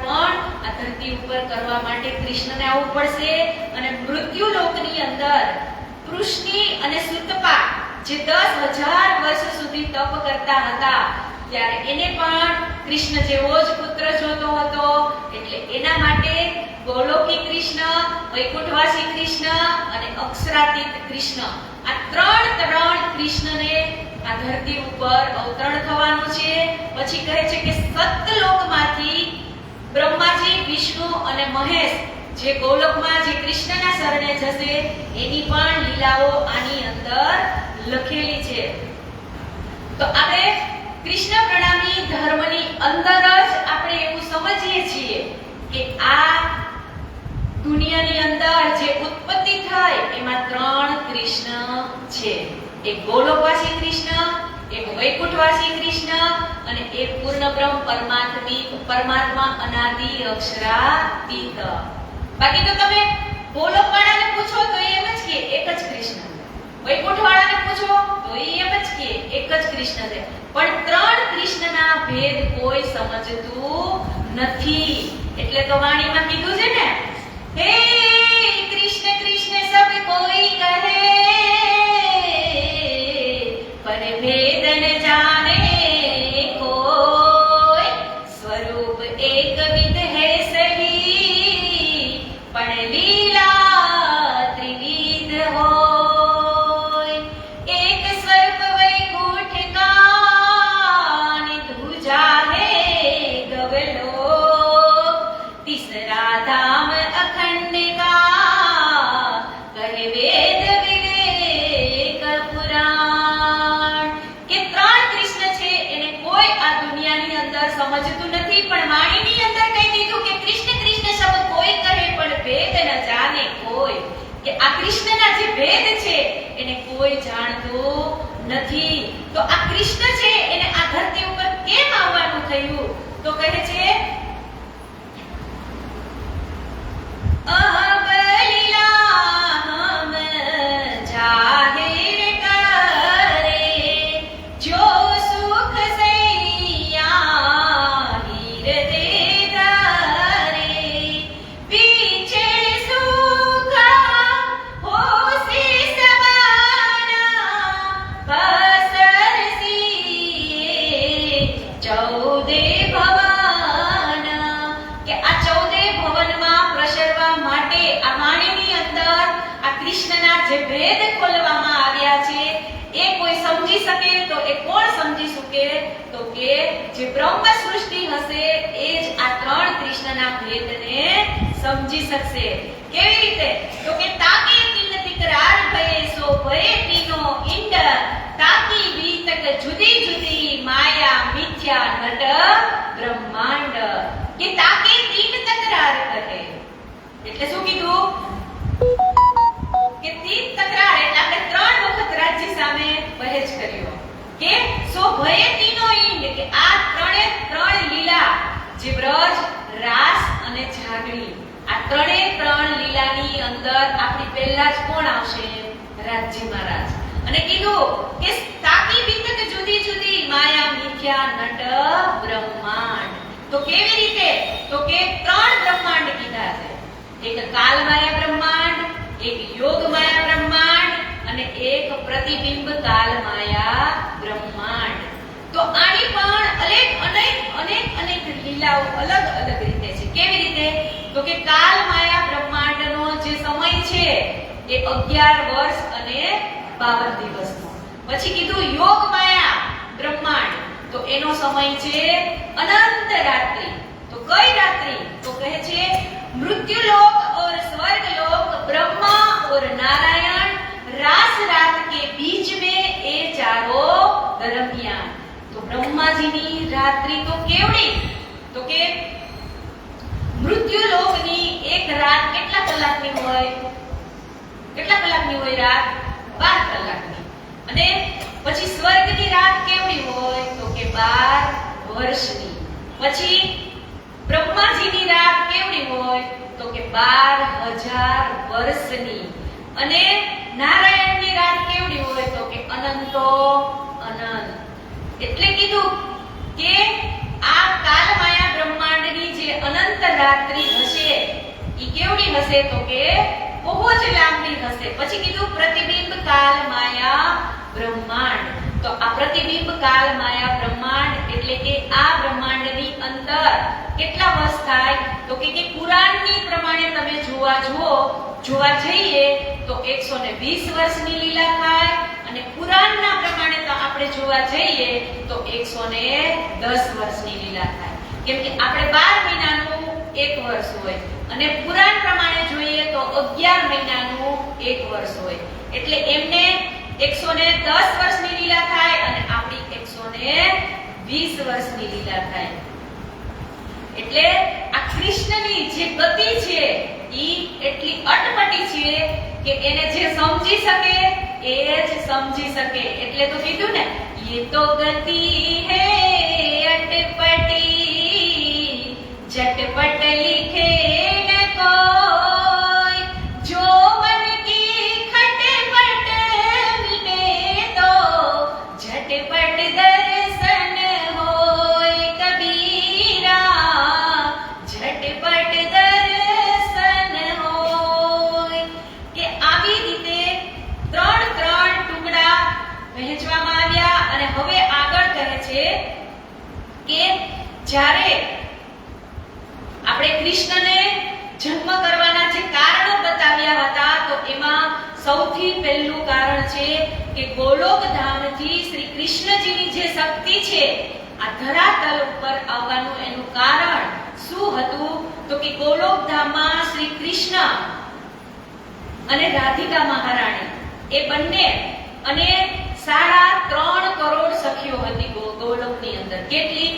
પણ આ ધરતી ઉપર કરવા માટે કૃષ્ણને આવવું પડશે. અને મૃત્યુલોકની અંદર કૃષ્ણી અને સુતપા જે 10,000 વર્ષ સુધી તપ કરતા હતા ત્યારે એને પણ કૃષ્ણ જેવો જ પુત્ર જોતો હતો, એટલે એના માટે ગોલોકી કૃષ્ણ, વૈકુંઠવાસી કૃષ્ણ અને અક્ષરાતીત કૃષ્ણ, આ ત્રણ કૃષ્ણને આ ધરતી ઉપર અવતરણ થવાનું છે. પછી કહે છે કે સતલોકમાંથી બ્રહ્માજી, વિષ્ણુ અને મહેશ જે ગોલોકમાં જે કૃષ્ણના શરણે જશે એની પણ લીલાઓ આની અંદર લખેલી છે. તો આપણે કૃષ્ણ પ્રણામી ધર્મની અંદર જ આપણે એવું સમજીએ છીએ કે આ દુનિયાની અંદર જે ઉત્પત્તિ થઈ એમાં 3 કૃષ્ણ છે. એક ગોલોકવાસી કૃષ્ણ, એક વૈકુંઠવાસી કૃષ્ણ અને એક પૂર્ણ બ્રહ્મ પરમાત્મા અનાદિ અક્ષરાતીત. બાકી તો તમે ગોલોકવાળાને પૂછો તો એમ જ કે એક જ કૃષ્ણ, વૈકુંઠવાળાને પૂછો તો એમ જ કે એક જ કૃષ્ણ છે. પણ 3 કૃષ્ણના ભેદ કોઈ સમજતું નથી. એટલે તો વાણીમાં કીધું છે ને, હે કૃષ્ણ કૃષ્ણ સબ કોઈ કહે પર ભેદ ન જાને કોઈ, સ્વરૂપ એક વિદ હૈ સહી પણ લીલા ત્રિવિધ હોય. એક સ્વરૂપ વૈકુંઠ કા ધુજા હૈ ગવલો, तीसरा धाम अखंड का कहे वेद विवेक पुराण. કે 3 કૃષ્ણ છે એને કોઈ આ દુનિયાની અંદર સમજતું નથી, પણ વાણીની અંદર કહી દીધું કે કૃષ્ણ કૃષ્ણ શબ્દ કોઈ કહે પણ ભેદ ન જાણે કોઈ, કે આ કૃષ્ણના જે ભેદ છે એને કોઈ જાણતું નથી. તો આ કૃષ્ણ છે એને આ ધરતી ઉપર કેમ આવવાનું થયું? તો કહે છે अब लीला हम जाहिर करे, जो सुख सैया हीर दे धरे, पीछे सुखा हो सी समाना बसर सी 14 भवन. કે આ 14 ભવનમાં પ્રસરવા માટે આ વાણીની અંદર આ કૃષ્ણના જે ભેદ ખોલવામાં આવ્યા છે એ કોઈ સમજી શકે તો એ કોણ સમજી શકે? તો કે જે બ્રહ્મ સૃષ્ટિ હશે એ જ આ 3 કૃષ્ણના ભેદને સમજી શકશે. કેવી રીતે? તો કે તાકી તિન तिकरार ભયે સો ભયે તીનો ઇંડ, તાકી બીતક જુદી જુદી માયા મિથ્યા નટ બ્રહ્માંડ. કે તાકે 3 તકરાર કહે એટલે શું કીધું? કે 3 તકરાર એટલે આપણે 3 વખત રાજ્ય સામે બહેજ કર્યો કે સો ભયે તીનો ઇંડ, કે આ 3 લીલા જે બ્રજ, રાસ અને જાગણી, આ 3 લીલાની અંદર આપણી પહેલા જ કોણ આવશે? રાજી મહારાજ. અને કીધું કે તાકી વિતક જુદી જુદી માયા મિથ્યા નટ બ્રહ્માંડ. તો કેવી રીતે? તો કે ત્રણ બ્રહ્માંડ કીધા છે. એક કાલ માયા બ્રહ્માંડ, એક યોગ માયા બ્રહ્માંડ અને એક પ્રતિબિંબ કાલ માયા બ્રહ્માંડ. તો આની પણ અનેક લીલાઓ અલગ અલગ રીતે છે. કેવી રીતે? તો કે કાલ માયા બ્રહ્માંડનો જે સમય છે એ 11 વર્ષ અને 52 દિવસનો. પછી કીધું યોગ માયા બ્રહ્માંડ, તો એનો સમય છે અનંત રાત્રિ. તો કઈ રાત્રિ? તો કહે છે मृत्युलोक और स्वर्गलोक ब्रह्मा और नारायण रास रात के बीच में ए चारों दरमियान. तो ब्रह्मा जी ની રાત્રિ તો કેવડી? તો કે મૃત્યુલોક ની એક રાત કેટલા કલાકની હોય? કેટલા કલાકની હોય રાત? 12 કલાકની. અને પછી સ્વર્ગની રાત કેવડી હોય? તો કે 12 વર્ષની. પછી બ્રહ્માજીની રાત કેવડી હોય? તો કે 12,000 વર્ષની. અને નારાયણની રાત કેવડી હોય? તો કે અનંતો અનંત. એટલે કીધું કે આ કાલમાયા બ્રહ્માંડની જે અનંત રાત્રિ હશે ઈ કેવડી હશે? તો કે બહુ જ લાંબી હશે. પછી કીધું પ્રતિબિંબ કાલમાયા બ્રહ્માંડ. તો આ પ્રતિબિંબ કાલમાયા બ્રહ્માંડ એટલે કે આ બ્રહ્માંડની અંદર કેટલા વર્ષ થાય? તો કે પુરાણની પ્રમાણે તમે જોવા જઈએ તો 120 વર્ષની લીલા થાય અને પુરાણના પ્રમાણે તો આપણે જોવા જઈએ તો 110 વર્ષની લીલા થાય. કેમ કે આપણે 12 મહિનાનું એક વર્ષ હોય અને પુરાણ પ્રમાણે જોઈએ તો 11 મહિનાનું એક વર્ષ હોય. એટલે એમને 110 વર્ષની લીલા થાય અને આપણી 120 વર્ષની લીલા થાય. એટલે આ કૃષ્ણની જે ગતિ છે ઈ એટલી અટપટી છે કે એને જે સમજી શકે એ જ સમજી શકે. એટલે તો કીધું ને, ये तो गति है अटपटी झटपट लिखे न कोई जो मन की खटपट मिटे तो झटपट दर्शन होय कबीरा झटपट दर्शन होय. કે આવી રીતે ત્રણ ટુકડા વહેંચવામાં આવ્યા અને હવે આગળ કહે છે કે જ્યારે આપણે કૃષ્ણને જન્મ કરવાના જે કારણો બતાવ્યા હતા તો એમાં સૌથી પહેલું કારણ છે કે ગોલોક ધામથી શ્રી કૃષ્ણજીની જે શક્તિ છે આ ધરાતલ ઉપર આવવાનું એનું કારણ શું હતું? તો કે ગોલોક ધામમાં શ્રી કૃષ્ણ અને રાધિકા મહારાણી એ બંને અને 3.5 કરોડ સખીઓ હતી ગોલોકની અંદર. કેટલી?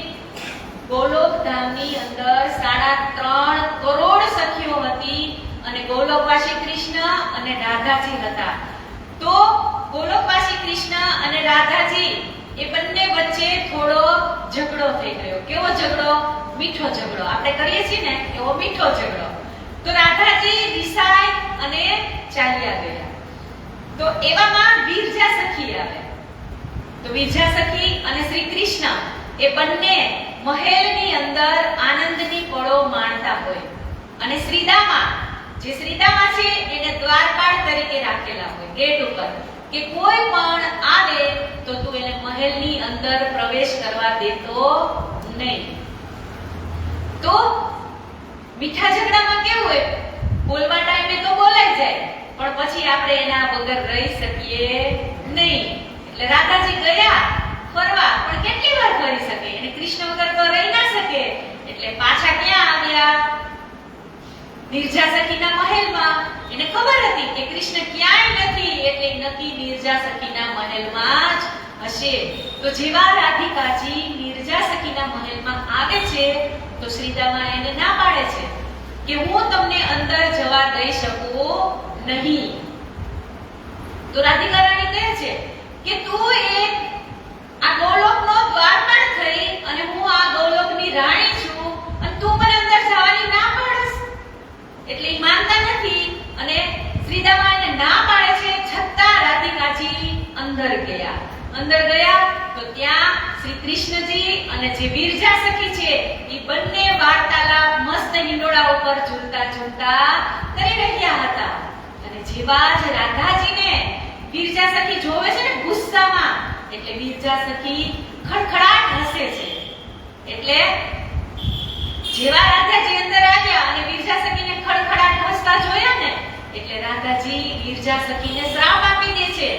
ગોલોક ધામની અંદર 3.5 કરોડ સખીઓ હતી અને ગોલોકવાસી કૃષ્ણ અને રાધાજી હતા. તો ગોલોકવાસી કૃષ્ણ અને રાધાજી એ બંને વચ્ચે થોડો ઝઘડો થઈ ગયો. કેવો ઝઘડો? મીઠો ઝઘડો. આપણે કરીએ છીએ ને એવો મીઠો ઝઘડો. તો રાધાજી રિસાઈ અને ચાલ્યા ગયા. તો એવામાં વિરજા સખી આવે. તો વિરજા સખી અને શ્રી કૃષ્ણ એ બંને મહેલની અંદર આનંદની પળો માણતા હોય અને શ્રીદામા છે એને દ્વારપાળ તરીકે રાખેલા હોય ગેટ ઉપર કે કોઈ પણ આવે તો તું એને મહેલની અંદર પ્રવેશ કરવા દેતો નહીં. તો મીઠા ઝઘડામાં કેવું હોય? બોલવા ટાઈમે તો બોલાઈ જાય પણ પછી આપણે એના વગર રહી શકીએ નહીં. એટલે રાધાજી ગયા ફરવા પણ કેટલી વાર ફરી શકે? એને કૃષ્ણ વગર તો રહી ના શકે. એટલે પાછા ક્યાં આવ્યા? વિરજા સખીના મહેલમાં. એને ખબર હતી કે કૃષ્ણ ક્યાંય નથી એટલે નક્કી વિરજા સખીના મહેલમાં જ હશે. તો જેવા રાધિકાજી વિરજા સખીના મહેલમાં આવે છે તો શ્રીદામા એને ના પાડે છે કે હું તમને અંદર જવા દઈ શકું નહીં. તો રાધિકા રાણી કહે છે કે તું આ ગોલોકનો દ્વારપાળ થઈ અને હું આ ગોલોકની રાણી છું અને તું મને અંદર જવાની ના પાડસ. એટલે માનતા નથી અને શ્રીદામા એને ના પાડે છે, છતાં રાધિકાજી અંદર ગયા. અંદર ગયા તો ત્યાં શ્રી કૃષ્ણજી અને જે વિરજા સખી છે એ બંને વાર્તાલાપ મસ્ત હિંડોળા ઉપર ઝૂલતા ઝૂલતા કરી રહ્યા હતા. અને જેવા જ રાધાજીને વિરજા સખી જોવે છે ને ગુસ્સામાં, એટલે વિરજા સખી ખડખડાટ હસે છે. એટલે જેવા રાધાજી અંદર આવ્યા અને વિરજા સખીને ખડખડાટ હસતા જોયા ને, એટલે રાધાજી વિરજા સખીને શ્રાપ આપી દે છે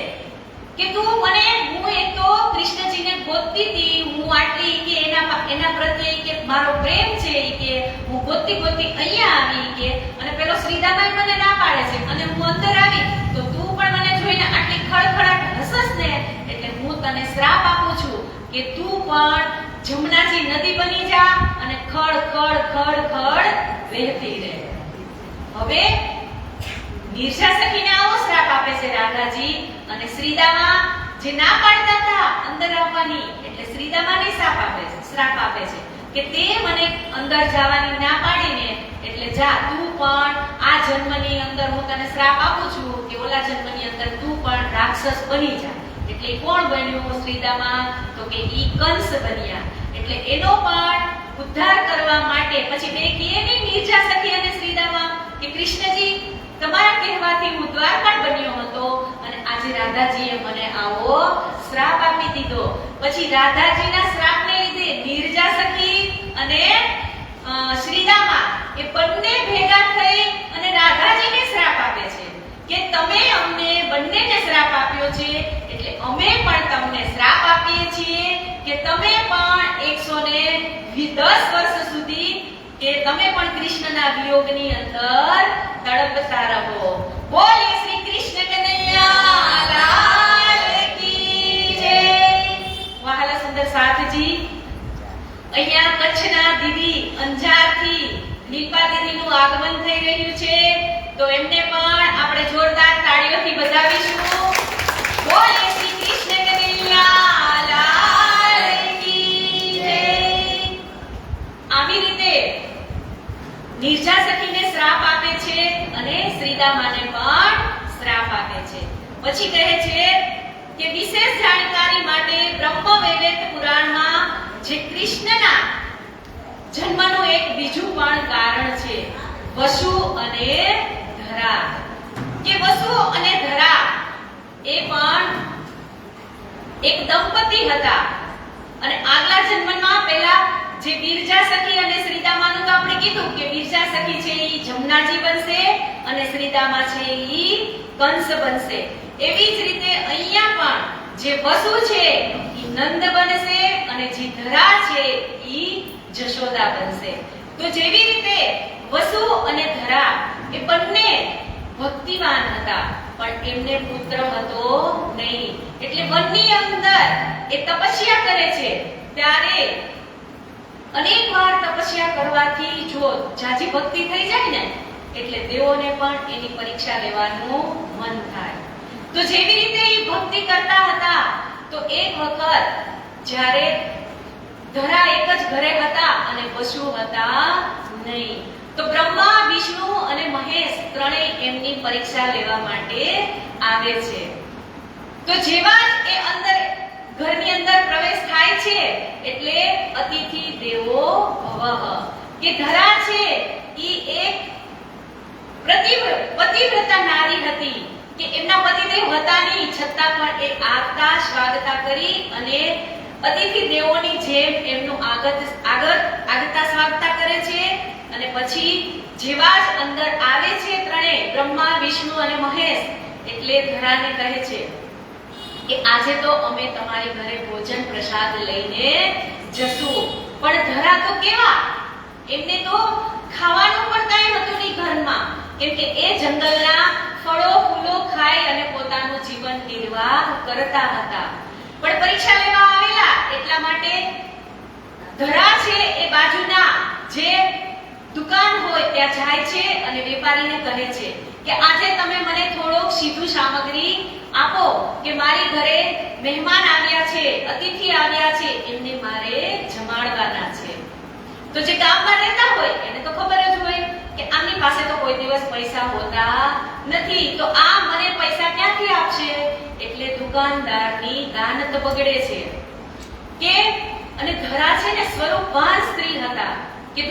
કે તું મને, હું એક તો કૃષ્ણજીને ગોતતી હતી, હું આટલી કે એના પ્રત્યે કે મારો પ્રેમ છે કે હું ગોતતી અહીંયા આવી કે, અને પેલો શ્રીદામા મને ના પાડે છે અને હું અંદર આવી તો તું પણ મને જોઈને આટલી ખડખડાટ હસસ ને, એટલે હું તને શ્રાપ આપું છું કે તું પણ જમનાજી નદી બની જા અને ખડ ખડ ખડ ખડ વહેતી રહે. હવે વિરજા સખીને આવો શ્રાપ આપે છે રાધાજી, અને શ્રીદામા જે ના પાડતા હતા અંદર આવવાની, એટલે શ્રીદામાને શ્રાપ આપે છે કે તે મને અંદર જવાની ના પાડીને, એટલે જા તું પણ આ જન્મની અંદર હું તને શ્રાપ આપું છું કે ઓલા જન્મની અંદર તું પણ રાક્ષસ બની જા. એટલે કોણ બન્યો શ્રીદામા? તો કે ઈ કંસ બન્યા. એટલે એનો પણ ઉદ્ધાર કરવા માટે પછી તે કહે ને વિરજા સખી અને શ્રીદામા કે કૃષ્ણજી તમારા કહેવાથી હું દ્વારપાળ બન્યો હતો અને આજે રાધાજીએ મને આવો શ્રાપ આપી દીધો. પછી રાધાજીના શ્રાપને લીધે વિરજા સખી અને શ્રીદામા એ બંને ભેગા થઈ અને રાધાજીને શ્રાપ આપે છે કે તમે અમને બંનેને શ્રાપ આપ્યો છે, એટલે અમે પણ તમને શ્રાપ આપીએ છીએ કે તમે પણ 110 વર્ષ સુધી કે તમે પણ કૃષ્ણના વિયોગની અંદર તડપતા રહો. બોલે શ્રી કૃષ્ણ કનૈયા લાલ કી જય. વહાલા સુંદર સાથજી, અહીંયા કચ્છના દીદી અંજારથી નીપા દીદીનું આગમન થઈ રહ્યું છે, તો એમને પણ આપણે જોરદાર તાળીઓથી વધાવીશું. બોલે શ્રી કૃષ્ણ કનૈયા લાલ કી જય. આવી રીતે વિરજા સખીને શ્રાપ આપે છે અને શ્રીદામાને પણ શ્રાપ આપે છે. પછી કહે છે કે વિશેષ જાણકારી માટે બ્રહ્મ વૈવર્ત પુરાણમાં જે કૃષ્ણના જન્મનું એક બીજું પણ કારણ છે, વસુ અને ધરા. કે વસુ અને ધરા એ પણ એક દંપતી હતા અને આગલા જન્મમાં પહેલા જે વિરજા સખી અને શ્રીદામાનું તો આપણે કીધું કે વિરજા સખી છે ઈ જમનાજી બનશે અને શ્રીદામા છે ઈ કંસ બનશે. એવી જ રીતે અહીંયા પણ જે વસુ છે ઈ નંદ બનશે અને જે ધરા છે ઈ જશોદા બનશે. તો જેવી રીતે વસુ અને ધરા એ બંને ભક્તિવાન હતા પણ એમને પુત્ર હતો નહીં, એટલે વનની અંદર એ તપસ્યા કરે છે. ત્યારે અનેક વાર તપસ્યા કરવાથી જો જાજી ભક્તિ થઈ જાય ને, એટલે દેવોને પણ એની પરીક્ષા લેવાનું મન થાય. તો જેવી રીતે એ ભક્તિ કરતા હતા તો એક વખત જ્યારે ધરા એક જ ઘરે હતા અને વસુ હતા નહીં, તો બ્રહ્મા, વિષ્ણુ અને મહેશ ત્રણેય એમની પરીક્ષા લેવા માટે આવે છે. તો જેવા જ એ અંદર ઘરની અંદર પ્રવેશ થાય છે એટલે અતિથિ દેવો ભવઃ, કે ધરા છે ઈ એક પતિવ્રતા નારી હતી કે એમના પતિદેવ હતા નહીં, છતાં પણ એ આગતા સ્વાગતા કરી અને અતિથિ દેવોની જેમ એમનું આગતા સ્વાગતા કરે છે. અને પછી જેવા જ અંદર આવે છે ત્રણેય બ્રહ્મા, વિષ્ણુ અને મહેશ, એટલે ધરાને કહે છે કે આજે તો અમે તમારી ઘરે ભોજન પ્રસાદ લઈને જશું. પણ ધરા તો કેવા, એમને તો ખાવાનું પણ કાંઈ હતું નહીં ઘરમાં, કેમ કે એ જંગલના ફળો ફૂલો ખાઈ અને પોતાનું જીવન નિર્વાહ કરતા હતા. પણ પરીક્ષા લેવા આવેલા એટલા માટે ધરા છે એ બાજુના જે દુકાન હોય ત્યાં જાય છે અને વેપારીને કહે છે કે આજે તમે મને થોડોક સીધું સામગ્રી આપો કે મારી ઘરે મહેમાન આવ્યા છે, અતિથિ આવ્યા છે, એમને મારે જમાડવાના છે. તો જે ગામમાં રહેતા હોય એને તો ખબર જ હોય કે આમની પાસે તો કોઈ દિવસ પૈસા હોતા નથી, તો આ મને પૈસા ક્યાંથી આપશે? એટલે દુકાનદારની દાનત બગડે છે કે અને ધરા છે ને સ્વરૂપવાન સ્ત્રી હતા કે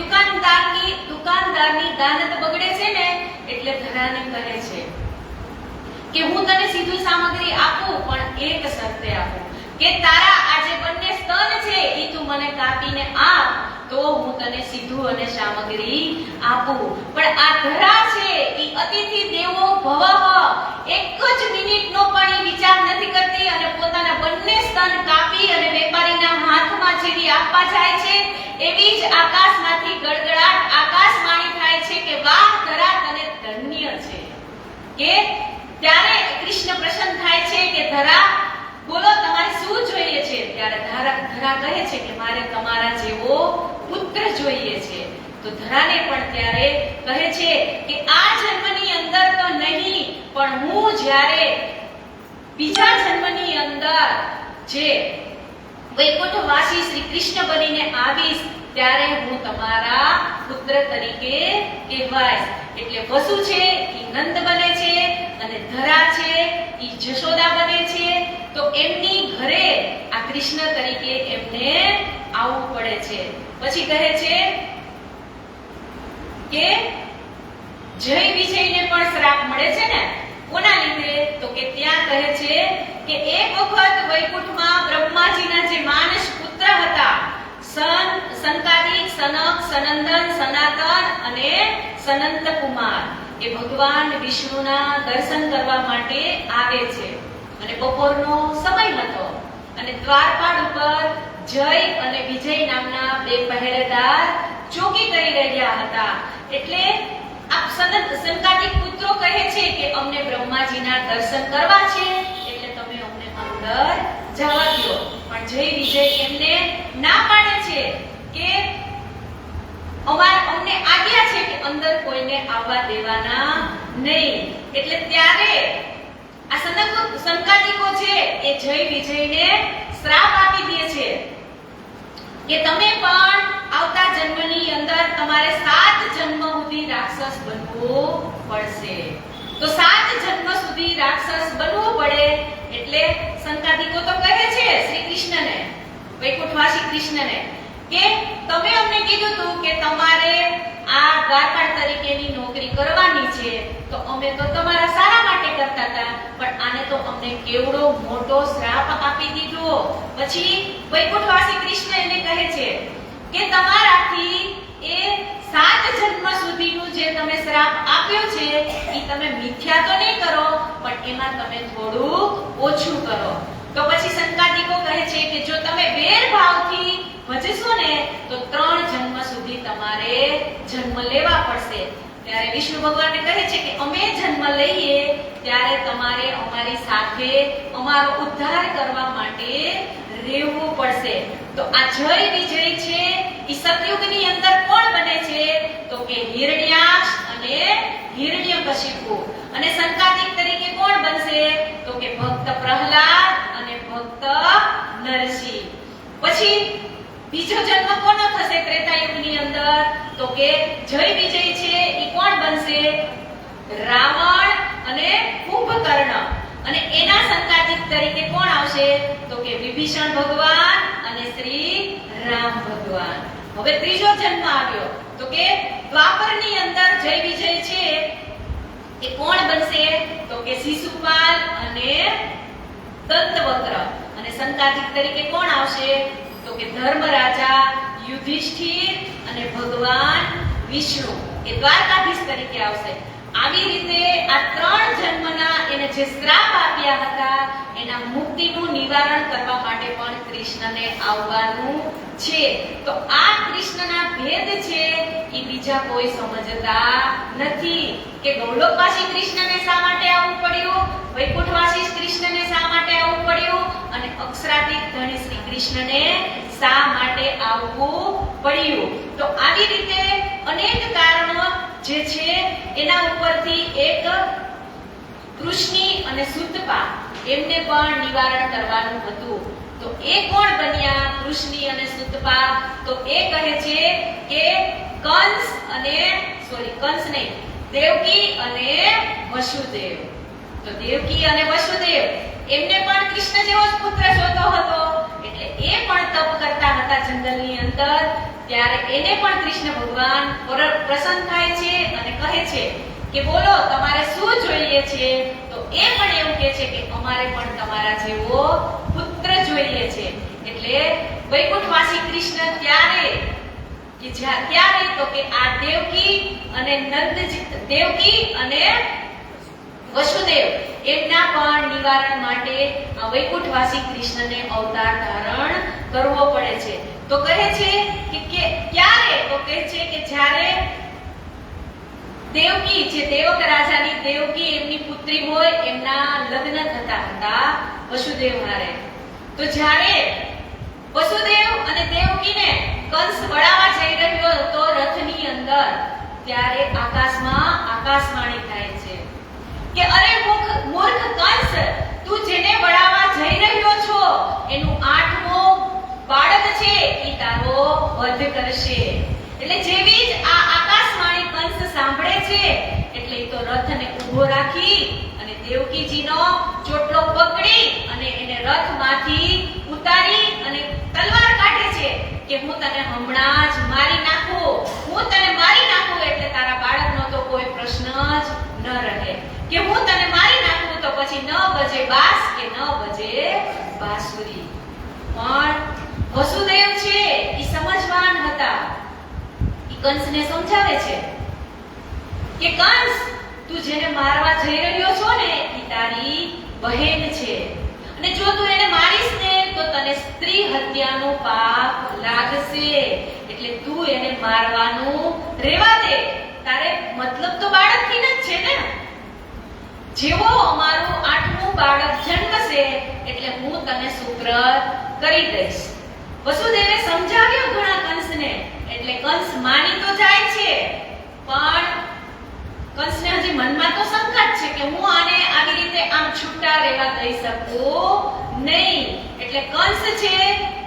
દુકાનદારની દાનત બગડે છે ને એટલે ધરાને કહે છે કે હું તને સીધું સામગ્રી આપું, પણ એક શરતે આપું કે તારા આ જે બંને સ્તન છે ઈ તું મને કાપીને આપ, તો હું તને સીધું અને સામગ્રી આપું. પણ આ ધરા છે ઈ અતિથિ દેવો ભવઃ, એક જ મિનિટનો પણ ઈ વિચાર નથી કરતી અને પોતાના બંને સ્તન કાપી અને વેપારીના હાથમાં જેવી આપવા જાય છે એવી જ આકાશમાંથી ગડગડાટ આકાશવાણી થાય છે કે વાહ ધરા તને ધન્ય છે. કે ત્યારે કૃષ્ણ પ્રસન્ન થાય છે કે ધરા બોલો તમારે શું જોઈએ છે? ત્યારે ધરા કહે છે કે મારે તમારા જેવો પુત્ર જોઈએ છે. તો ધરાને પણ ત્યારે કહે છે કે આ જન્મની અંદર તો નહીં, પણ હું જ્યારે બીજા જન્મની અંદર જે વૈકુંઠવાસી શ્રી કૃષ્ણ બનીને આવીશ ત્યારે હું તમારા પુત્ર તરીકે કહેવાઈશ. એટલે વસુ છે ઈ નંદ બને છે અને ધરા છે ઈ જશોદા બને છે. તો એમની ઘરે આ કૃષ્ણ તરીકે એમને આવવું પડે છે. પછી કહે છે કે જય વિજયને પણ શ્રાપ મળે છે ને, કોના લીધે? તો કે ત્યાં કહે છે કે એક વખત વૈકુંઠમાં બ્રહ્માજીના જે માનસ પુત્ર હતા સંકાદિક, સનક, સનંદન, સનાતન અને સનંત કુમાર, એ ભગવાન વિષ્ણુના દર્શન કરવા માટે આવે છે અને બપોરનો સમય હતો અને દ્વારપાળ ઉપર જય અને વિજય નામના બે પહેરેદાર ચોકી કરી રહ્યા હતા. એટલે આ સંકાદિક પુત્રો કહે છે કે અમને બ્રહ્માજીના દર્શન કરવા છે એટલે તમે અમને અંદર જવા દો. પણ જય વિજય એમને ના પાડે છે કે અમને આજ્ઞા છે કે અંદર કોઈને આવવા દેવાના નહીં. એટલે ત્યારે આ સંકાદિકો છે એ જય વિજયને શ્રાપ આપી દે છે કે તમે પણ આવતા જન્મની અંદર તમારે 7 જન્મ સુધી રાક્ષસ બનવું પડશે. તો 7 જન્મ સુધી રાક્ષસ બનવું પડે એટલે સંકાદિકો તો કહે છે શ્રી કૃષ્ણને, વૈકુંઠવાસી કૃષ્ણને કે તમે અમને કીધું હતું કે તમારે આ દ્વારપાળ તરીકેની નોકરી કરવાની છે, તો અમે તો તમારા સારા માટે કરતા હતા, પણ આને તો અમને કેવડો મોટો શ્રાપ આપી દીધો. પછી વૈકુંઠવાસી કૃષ્ણ એને કહે છે કે તમારાથી એ 7 જન્મ સુધીનું જે તમે શ્રાપ આપ્યો છે એ તમે મિથ્યા તો નહીં કરો, પણ એમાં તમે થોડું ઓછું કરો. તો પછી સંકાદિકો કહે છે કે જો તમે વેર ભાવથી ભજશો ને તો 3 જન્મ સુધી તમારે જન્મ લેવા પડશે. ત્યારે વિષ્ણુ ભગવાનને કહે છે કે અમે જન્મ લઈએ ત્યારે તમારે અમારી સાથે અમારો ઉદ્ધાર કરવા માટે રહેવું પડશે. તો આ જય વિજય છે ઈ સતયુગની અંદર કોણ બને છે? તો કે હિરણ્યાક્ષ અને હિરણ્યકશિપુ. અને સંકાદિક તરીકે કોણ બનશે? તો કે ભક્ત પ્રહલાદ અને ભક્ત નરસિંહ. પછી બીજો જન્મ કોનો થશે ત્રેતાયુગની અંદર? તો કે જય વિજય છે ઈ કોણ બનશે? રાવણ અને કુંભકર્ણ. અને એના સંકાદિક તરીકે કોણ આવશે? તો કે વિભીષણ ભગવાન અને શ્રી રામ ભગવાન. હવે ત્રીજો જન્મ આવ્યો તો કે દ્વાપરની અંદર જય વિજય છે એ કોણ બનશે? તો કે શિશુપાલ અને દંતવક્ર. અને સંકાદિક તરીકે કોણ આવશે? તો કે ધર્મરાજા, યુધિષ્ઠિર અને ભગવાન વિષ્ણુ એ દ્વારકાધીશ તરીકે આવશે. આવી રીતે આ 3 જન્મના એને જે શ્રાપ આપ્યા હતા એના મુક્તિનું નિવારણ કરવા માટે પણ કૃષ્ણને આવવાનું છે. તો આ કૃષ્ણના ભેદ છે એ બીજા કોઈ સમજતા નથી કે ગૌલોકવાસી કૃષ્ણને શા માટે આવવું પડ્યું, વૈકુંઠવાસી કૃષ્ણને શા માટે આવવું પડ્યું અને અક્ષરાતીત ધણી શ્રી કૃષ્ણને શા માટે આવવું પડ્યું. તો આવી રીતે અનેક કારણો જે છે એના ઉપરથી એક કૃષ્ણી અને સુતપા એમને પણ નિવારણ કરવાનું હતું. તો એ કોણ બન્યા કૃષ્ણી અને સુતપા? તો એ કહે છે કે કંસ અને કંસ નહીં, દેવકી અને વસુદેવ. તો દેવકી અને વસુદેવ એમને પણ કૃષ્ણ જેવો જ પુત્ર જોતો હતો, એટલે એ પણ તપ કરતા હતા જંગલની અંદર. ત્યારે એને પણ કૃષ્ણ ભગવાન પ્રસન્ન થાય છે અને કહે છે કે બોલો તમારે શું જોઈએ છે? તો એ પણ એવું કહે છે કે અમારે પણ તમારા જેવો પુત્ર જોઈએ છે. એટલે વૈકુંઠવાસી કૃષ્ણ ત્યારે તો કે આ દેવકી અને વસુદેવ એમના પણ નિવારણ માટે આ વૈકુંઠવાસી કૃષ્ણને અવતાર ધારણ કરવો પડે છે. તો કહે છે કે ક્યારે? તો કહે છે કે જ્યારે દેવકી, જે દેવક રાજાની દેવકી એમની પુત્રી હોય, એમના લગ્ન થતા હતા વસુદેવ હારે. તો જ્યારે વસુદેવ અને દેવકીને કંસ વળાવવા જઈ રહ્યો હતો રથની અંદર, ત્યારે આકાશમાં આકાશવાણી થાય છે કે અરે મૂર્ખ કંસ, તું જેને વળાવવા જઈ રહ્યો છો એનું 8મો બાળક છે ઈ તારો વધ કરશે. એટલે જેવી જ આ આકાશવાણી કંસ સાંભળે છે એટલે ઈ તો રથને ઊભો રાખી અને દેવકીજીનો ચોટલો પકડી અને એને રથમાંથી ઉતારી અને તલવાર કાઢે છે કે હું તને હમણાં જ મારી નાખું, હું તને મારી નાખું એટલે તારા બાળકનો તો કોઈ પ્રશ્ન જ ન રહે, કે હું તને મારી નાખું તો પછી ન બજે બાસ કે ન બજે બાંસુરી. પણ વસુદેવ છે ઈ સમજવાન હતા. ઈ કંસને સમજાવે છે કે કંસ, તું જેને મારવા જઈ રહ્યો છો ને ઈ તારી બહેન છે, અને જો તું એને મારીશ ને તો તને સ્ત્રી હત્યાનું પાપ લાગશે. એટલે તું એને મારવાનું રહેવા દે. તારે મતલબ તો બાળકથી જ છે ને. જેવો અમારું 8મું બાળક જન્મશે એટલે હું તને સુપ્રત કરી દઈશ. વસુદેવે સમજાવ્યો ઘણા કંસને, એટલે કંસ માની તો જાય છે, પણ કંસને હજી મનમાં તો શંકા છે કે હું આને આવી રીતે આમ છૂટા રહેવા દઈ શકું નહીં. એટલે કંસ છે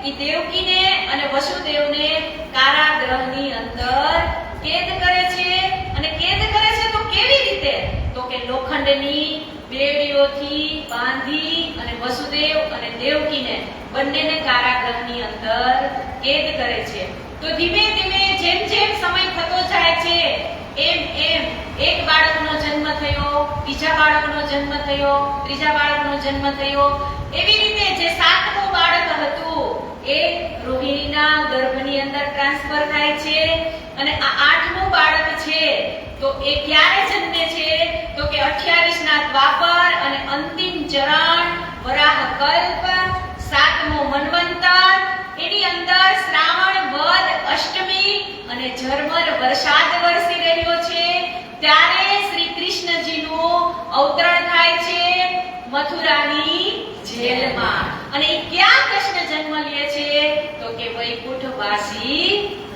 ઈ દેવકીને અને વસુદેવને કારાગૃહની અંદર કેદ કરે છે. અને કેદ કરે છે તો કેવી રીતે? તો કે લોખંડની બેડીઓથી બાંધી અને વસુદેવ અને દેવકીને બંનેને કારાગૃહની અંદર કેદ કરે છે. તો ધીમે ધીમે જેમ જેમ સમય થતો જાય છે એમ એક બાળકનો જન્મ થયો, બીજા બાળકનો જન્મ થયો, ત્રીજા બાળકનો જન્મ થયો. એવી રીતે જે 7મું બાળક હતું એ રોહિણીના ગર્ભની અંદર ટ્રાન્સફર થાય છે. અને આ 8મું બાળક છે તો એ ક્યારે જન્મે છે? તો કે 28ના દ્વાપર અને અંતિમ ચરણ વરાહ કલ્પ, 7મો મન્વંતર, એની અંદર શ્રાવણ વદ અષ્ટમી અને ઝરમર વરસાદ વરસી રહ્યો છે. ત્યારે શ્રી કૃષ્ણજીનું અવતરણ થાય છે મથુરાની જેલમાં. અને એ ક્યાં કૃષ્ણ જન્મ લે છે? તો કે વૈકુંઠવાસી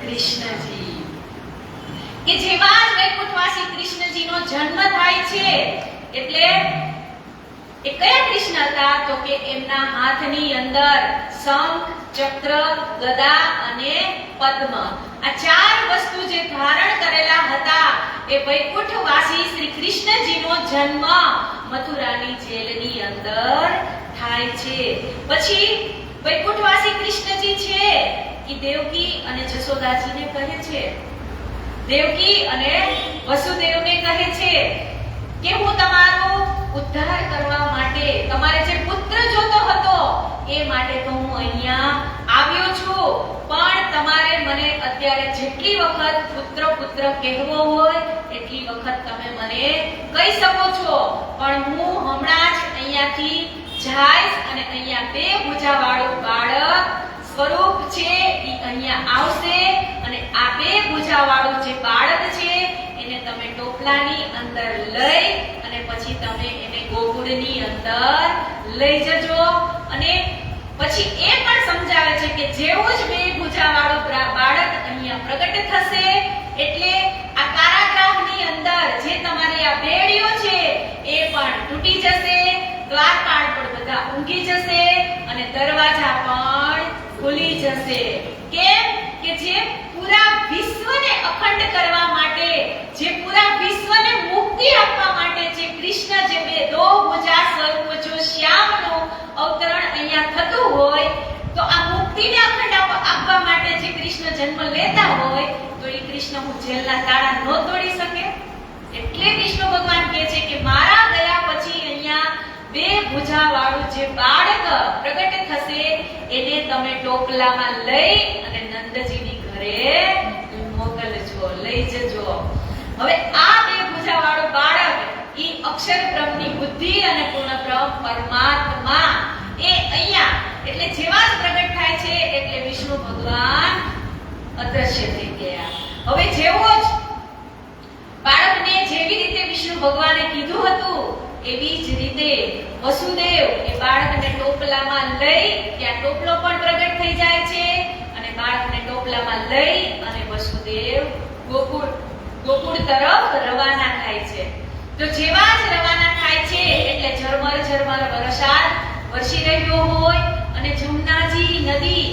કૃષ્ણજી. કે જેવા જ વૈકુંઠવાસી કૃષ્ણજીનો જન્મ થાય છે એટલે એ કયા કૃષ્ણ હતા? તો કે એમના હાથની અંદર શંખ, ચક્ર, ગદા અને પદ્મ, આ 4 વસ્તુ જે ધારણ કરેલા હતા એ વૈકુંઠવાસી શ્રી કૃષ્ણજીનો જન્મ મથુરાની જેલની અંદર થાય છે. પછી વૈકુંઠવાસી કૃષ્ણજી છે એ દેવકી અને જશોદાજીને કહે છે, દેવકી અને વસુદેવને કહે છે કે હું તમારો ઉદ્ધાર કરવા માટે, તમારે જે પુત્ર જોતો હતો એ માટે તો હું અહીંયા આવ્યો છું, પણ તમારે મને અત્યારે જેટલી વખત પુત્ર કહેવો હોય એટલી વખત તમે મને કહી શકો છો. પણ હું હમણાં જ અહીંયાથી જઈશ અને અહીંયા 2 ભુજાવાળું બાળક સ્વરૂપ છે એ અહીંયા આવશે અને આ 2 ભુજાવાળું જે બાળક છે એને તમે ટોપલાની અંદર લઈ અને પછી તમે એને ગોકુળની અંદર લઈ જજો. અને પછી એ પણ સમજાવે છે કે જેવું જ 2 ભુજાવાળું બાળક અહીંયા પ્રગટ થશે એટલે આ કારાગૃહની અંદર જે તમારી આ બેડીઓ છે એ પણ તૂટી જશે, દ્વારપાળ પણ બધા ઊંઘી જશે અને દરવાજા પણ ખુલી જશે. કેમ? કે જે પૂરા વિશ્વને અખંડ કરવા માટે જે મુક્તિ આપવા માટે જે કૃષ્ણ જે બે દો ભુજા સ્વરૂપ જો શ્યામનો અવતરણ અહીંયા થતું હોય, તો આ મુક્તિને અખંડ આપવા માટે જે કૃષ્ણ જન્મ લેતા હોય, તો એ કૃષ્ણ હું જેલના તાળા ન તોડી શકે. એટલે કૃષ્ણ ભગવાન કહે છે કે મારા ગયા પછી અહીંયા બે ભુજાવાળું જે બાળક પ્રગટ થશે એને તમે ટોપલામાં લઈ અને નંદજીની ઘરે મોકલજો, લઈ જજો. હવે આ બે ભુજાવાળું બાળક ઈ અક્ષર બ્રહ્મની બુદ્ધિ અને પૂર્ણ બ્રહ્મ પરમાત્મા એ અહીંયા એટલે જેવા જ પ્રગટ થાય છે એટલે વિષ્ણુ ભગવાન અદ્રશ્ય થઈ ગયા. હવે જેવો જ બાળકને જેવી રીતે વિષ્ણુ ભગવાને કીધું હતું એવી જ રીતે વસુદેવ એ બાળકને ટોપલામાં લઈ, ત્યાં ટોપલો પણ પ્રગટ થઈ જાય છે અને બાળકને ટોપલામાં લઈ અને વસુદેવ ગોકુળ તરફ રવાના થાય છે. તો જેવા જ રવાના થાય છે એટલે ઝરમર ઝરમર વરસાદ વરસી રહ્યો હોય અને જમનાજી નદી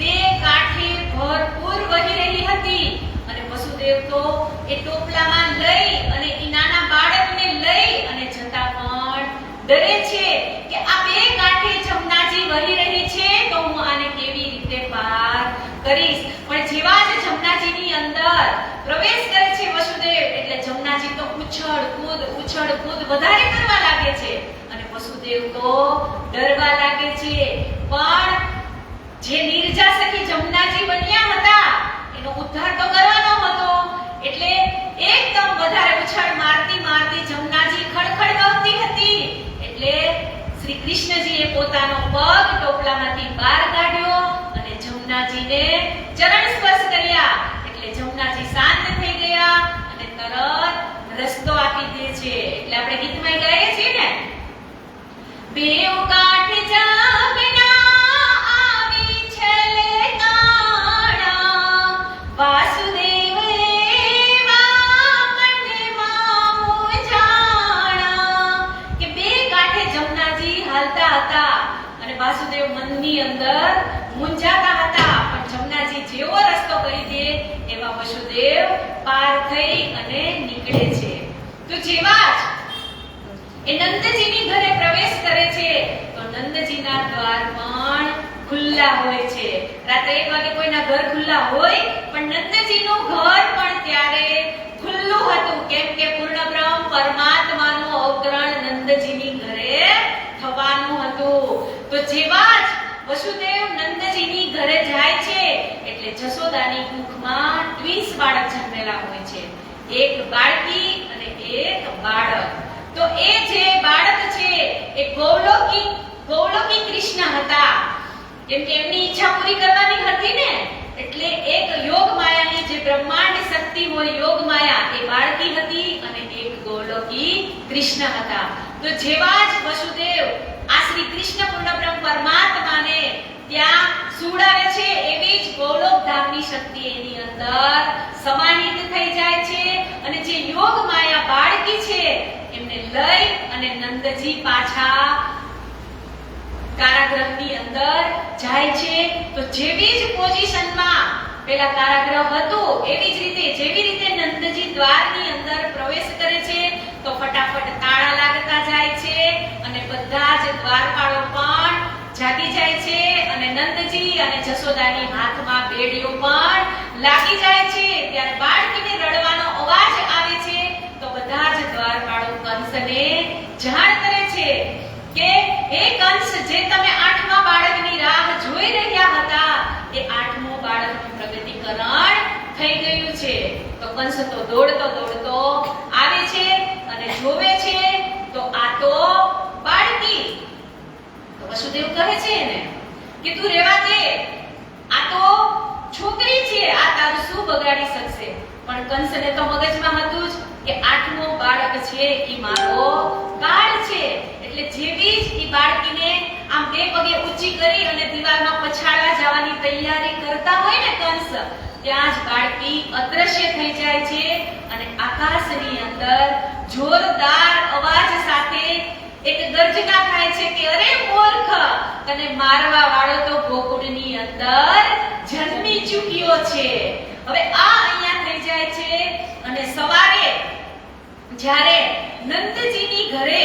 તે કાંઠે ભરપૂર વહી રહી હતી અને વસુદેવ તો એ ટોપલામાં લઈ અને એ નાના બાળકને લઈ અને જતા પણ ડરે છે કે આ બે કાંઠે જમનાજી વહી રહી છે તો હું આને કેવી રીતે પાર કરીશ. પણ જેવા જ જમનાજીની અંદર પ્રવેશ કરે છે વસુદેવ એટલે જમનાજી તો ઉછળ કૂદ વધારે કરવા લાગે છે અને વસુદેવ તો ડરવા લાગે છે. પણ જે નીરજા સખી જમનાજી બન્યા હતા એનો ઉદ્ધાર તો કરવાનો હતો એટલે એકદમ વધારે ઉછાળ મારતી જમનાજી ખડખડ ગાતી હતી એટલે શ્રી કૃષ્ણજીએ પોતાનો પગ ટોપલામાંથી બહાર કાઢ્યો અને જમનાજીને ચરણ સ્પર્શ કર્યા એટલે જમનાજી શાંત થઈ ગયા અને તરત રસ્તો આપી દે છે. એટલે આપણે ગીતમાં ગાઈએ છીએ ને, બેઉ કાઠ જાગના આવી છેલે કાણા વાસુદેવ એવા મનમાં મૂંઝાણા. કે બે કાંઠે જમનાજી હાલતા હતા અને વાસુદેવ મનની અંદર મૂંઝાતા હતા, પણ જમનાજી જેવો રસ્તો કરી દે એવા વસુદેવ પાર થઈ અને નીકળે છે. તો જેવા જ એ નંદજીની ઘરે પ્રવેશ કરે છે તો નંદજીના દ્વાર પણ ખુલ્લા હોય છે. રાત્રે 1 વાગે કોઈના ઘર ખુલ્લા હોય પણ નંદજીનું ઘર પણ ત્યારે ખુલ્લું હતું, કેમ કે પૂર્ણ બ્રહ્મ પરમાત્માનું અવતરણ નંદજીની ઘરે થવાનું હતું. તો જેવા જ વસુદેવ નંદજીની ઘરે જાય છે એટલે જશોદાની કુખમાં ટ્વિન્સ બાળક જન્મેલા હોય છે, એક બાળકી અને એક બાળક. તો એ જે બાળક છે એ ગૌલોકી કૃષ્ણ હતા, કેમ કે એમની ઈચ્છા પૂરી કરવાની હતી ને એટલે એક યોગ માયાની જે બ્રહ્માંડ શક્તિ હોય યોગ માયા એ બાળકી હતી અને એક ગૌલોકી કૃષ્ણ હતા. તો જેવા જ વસુદેવ આ શ્રી કૃષ્ણ પૂર્ણ બ્રહ્મ પરમાત્માને ત્યાં સુવડાવે છે એવી જ ગૌલોક ધામની શક્તિ એની અંદર સમાહિત થઈ જાય છે અને જે યોગ માયા બાળકી છે એમને લઈ અને નંદજી પાછા કારાગૃહની અંદર જાય છે. તો જેવી જ પોઝિશનમાં પેલા કારાગૃહ હતું એવી જ રીતે જેવી રીતે નંદજી દ્વારની અંદર પ્રવેશ કરે છે તો ફટાફટ તાળા લાગતા જાય છે અને બધા જ દ્વારપાળો પણ જાગી જાય છે અને નંદજી અને જશોદાની હાથમાં બેડીઓ પણ લાગી જાય છે. ત્યારે બાળકીને રડવાનો અવાજ આવે છે તો બધા જ દ્વારપાળો કંસને જાણ કરે છે કે હે કંસ, જે તમે 8મા બાળકની રાહ જોઈ રહ્યા હતા એ 8મો બાળકનું પ્રગટીકરણ થઈ ગયું છે. તો કંસ તો દોડતો આવે છે અને જોવે છે તો આ તો બાળકી. તો વસુદેવ કહે છે ને કે તું રહેવા દે, આ તો છોકરી છે, આ તારું શું બગાડી શકશે. પણ કંસને તો મગજમાં હતું જ કે 8મો બાળક છે ઈ મારો કાળ છે. એટલે જેવી જ ઈ બાળકીને આમ બે પગે ઊંચી કરી અને દીવાલમાં પછાડવા જવાની તૈયારી કરતા હોય ને કંસ, ત્યાં જ બાળકી અદ્રશ્ય થઈ જાય છે અને આકાશની અંદર જોરદાર અવાજ સાથે એક ગર્જના થાય છે કે અરે મૂર્ખ, તને મારવા વાળો તો ગોકુળની અંદર જન્મી ચૂક્યો છે. હવે આ અહીંયા થઈ જાય છે અને સવારે જ્યારે નંદજીની ઘરે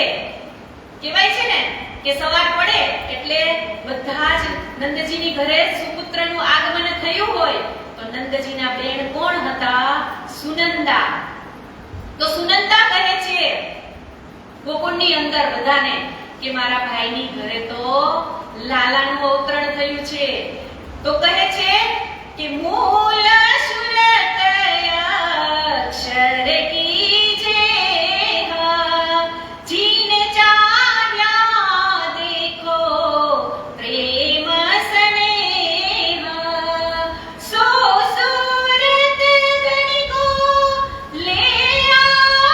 કહેવાય છે ને કે સવાર પડે એટલે બધા જ નંદજીની ઘરે સુપુત્રનું આગમન થયું હોય તો નંદજીના બેન કોણ હતા? સુનંદા. તો સુનંદા કહે છે ગોકુળની અંદર બધાને કે મારા ભાઈની ઘરે તો લાલાનું અવતરણ થયું છે. તો કહે છે કે મૂલ સુરત અક્ષર કી જે જીને ચાર્યા દેખો પ્રેમ સ્નેહ સો સુરત ગણિકો લે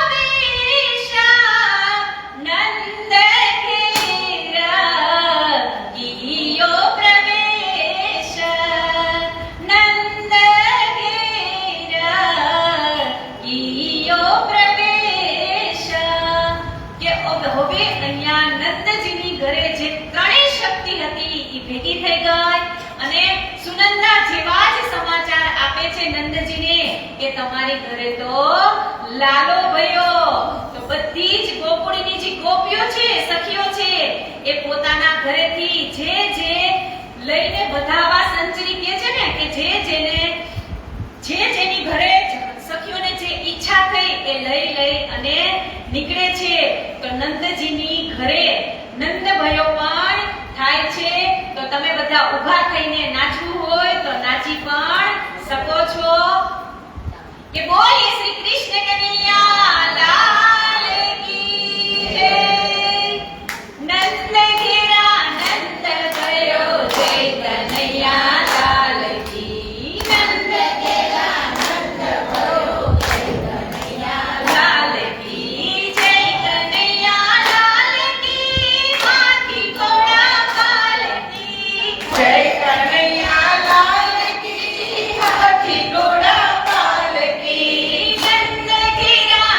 આવેશા નંદ ઘેરા ગિયો પ્રવેશ નંદ ઘેરા ગિયો પ્રવેશ કે હવે અહીંયા નંદજીની ઘરે જે ત્રણેય શક્તિ હતી એ ભેગી થઈ ગઈ અને સુનંદા જેવા જ સમાચાર આપે છે નંદજીને કે તમારી ઘરે તો લાલો ભયો. તો બધી જ ગોકુળની જે ગોપીઓ છે, સખીઓ છે, એ પોતાના ઘરેથી જે જે લઈને વધાવા સંચરી કે છે ને કે જે જેની ઘરે સખીઓને જે ઈચ્છા થઈ એ લઈ અને નીકળે છે. તો નંદજીની ઘરે નંદ ભયો પણ થાય છે. તો તમે બધા ઊભા થઈને નાચવું હોય તો નાચી પણ શકો છો. કે બોલીએ શ્રી કૃષ્ણ કનૈયા લાલ કી જય. નંદ ઘેરા નંદ ભયો જય કનૈયા લાલ કી. નંદ ઘેરા નંદ ભયો જય કનૈયા લાલ કી. જય કનૈયા લાલ કી. હાથી ઘોડા પાલ કી. જય કનૈયા લાલ કી. હાથી ઘોડા પાલ કી. નંદ ઘેરા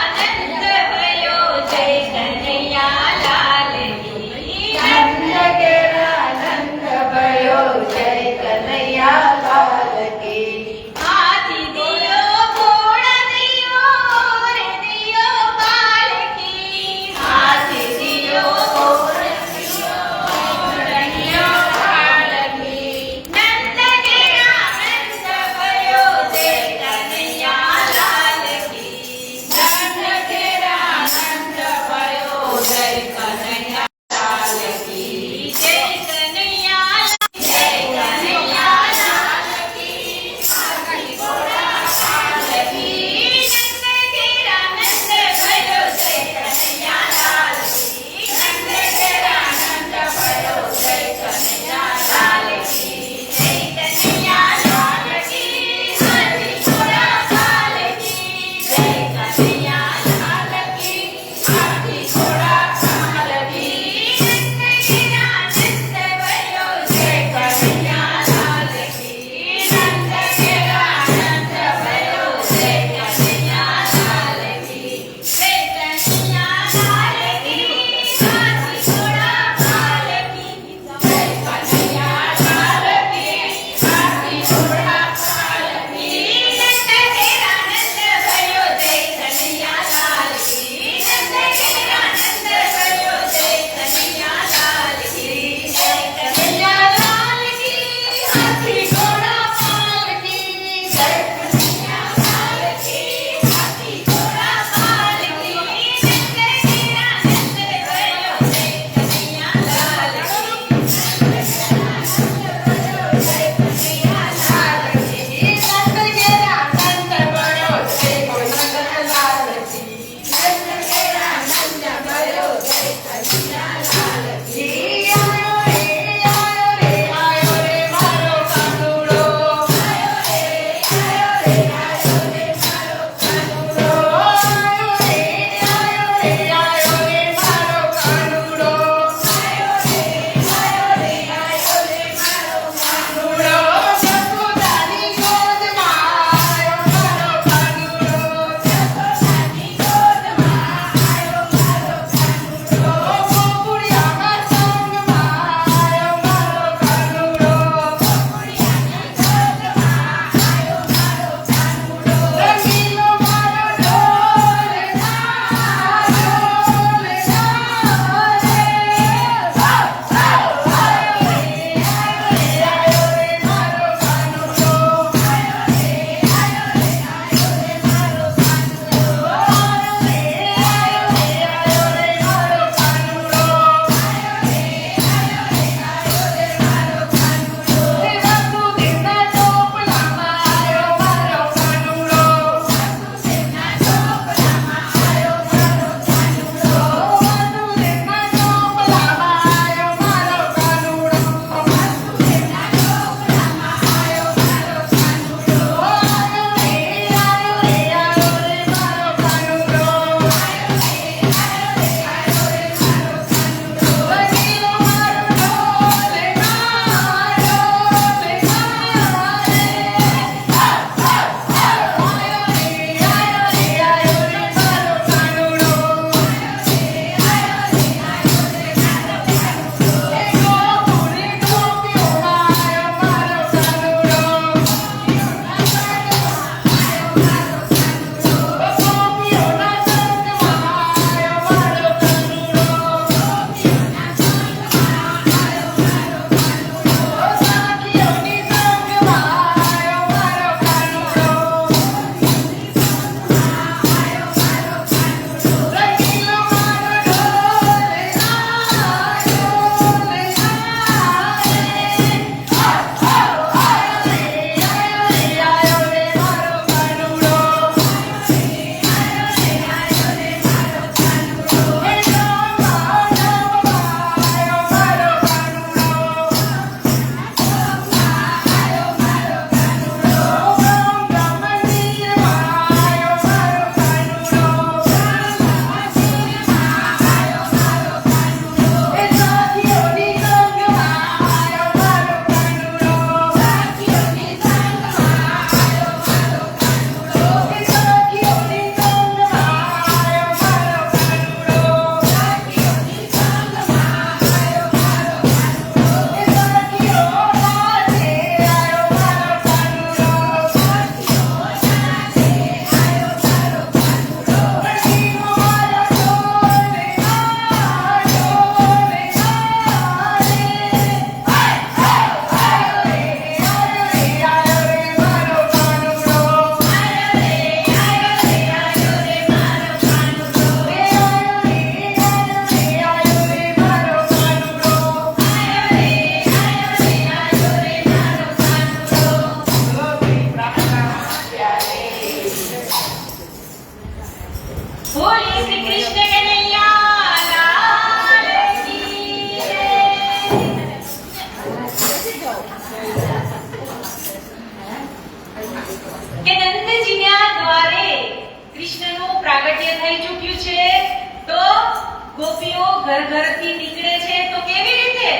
ઘર ઘરથી નીકળે છે તો કેવી રીતે?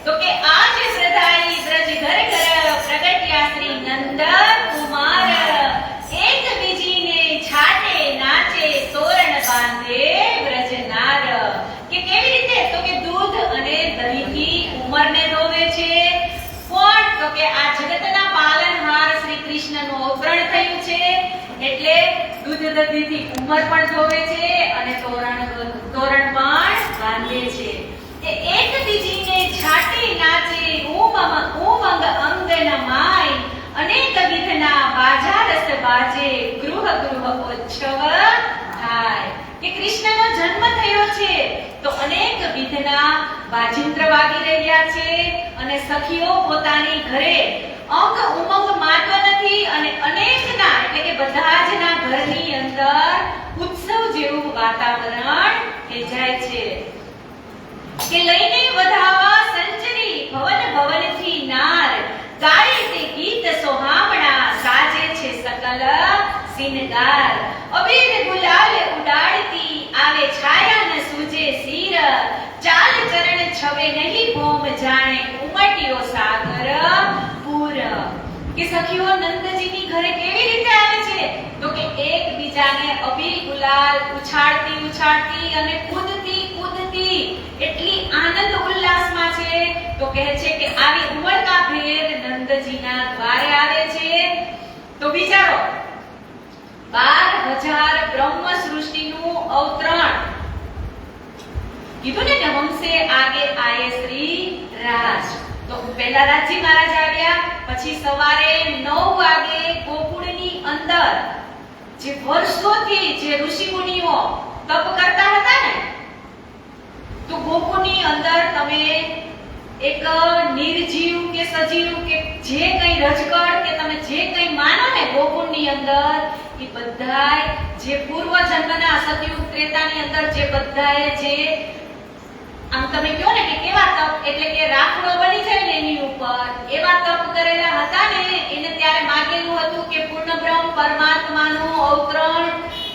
તો કે આજ શ્રદ્ધાઈ બ્રજ ઘર ઘર પ્રગટ્યા શ્રી નંદ કુમાર, એક બીજીને છાટે નાચે તોરણ બાંધે બ્રજનાર. કે કેવી રીતે? તો કે દૂધ અને દહીંથી ઉંમરને ધોવે છે. કોણ? તો કે આ જગતના પાલનહાર શ્રી કૃષ્ણનું અવતરણ થયું છે એટલે દૂધ દહીંથી ઉંમર પણ ધોવે છે અને તોરણ પણ બાંધે છે. એ એક બીજીને છાટી નાચે ઉમંગ અંગન માય, અનેક વિધના બાજા રસ બાજે ગૃહ ગૃહ ઉત્સવ થાય. કે કૃષ્ણનો જન્મ થયો છે તો અનેક વિધના બાજિંત્ર વાગી રહ્યા છે અને સખીઓ પોતાની ઘરે અંગ ઉમંગ માત્ર નથી અને અનેકના એટલે કે બધા જ ના ઘરની અંદર ઉત્સવ જેવું વાતાવરણ થઈ જાય છે. કે લઈને વધાવા સંચરી ભવન ભવનથી નાર, ગાય તે ગીત સોહામણા સાજે છે સકલ સિનગાર. અબીર ગુલાલ ઉડાડતી આવે છાયા ન સૂજે શીર, ચાલ ચરણ છવે નહીં ભોમ જાણે ઉમટ્યો સાગર પૂર. કે સખીઓ નંદજીની ઘરે કેવી રીતે આવે છે? તો કે એકબીજાને અબીર ગુલાલ ઉછાળતી અને કૂદતી એટલી આનંદ ઉલ્લાસમાં છે. તો કહે છે કે આવી ઉમળકા ભેર નંદજીના દ્વારે આવે છે. તો વિચારો 12,000 બ્રહ્મ સૃષ્ટિનું અવતરણ કીધું ને કે હમસે આગે આયે શ્રી રાજ. તો પહેલા રાજી મહારાજ આવ્યા, પછી સવારે 9 વાગે ગોકુળની અંદર જે વર્ષોથી જે ઋષિ મુનિઓ તપ કરતા હતા ને, તો ગોકુળની અંદર તમે એક નિર્જીવ કે સજીવ કે જે કંઈ રજકડ કે તમે જે કંઈ માનો ને ગોકુળની અંદર, એ બધાય જે પૂર્વ જન્મના સતયુગ ત્રેતાની અંદર જે બધાએ જે આમ તમે કહો ને કે કેવા તપ એટલે કે રાખડો બની જાય ને એની ઉપર એવા તપ કરેલા હતા ને, એને ત્યારે માંગેલું હતું કે પૂર્ણ બ્રહ્મ પરમાત્માનું અવતરણ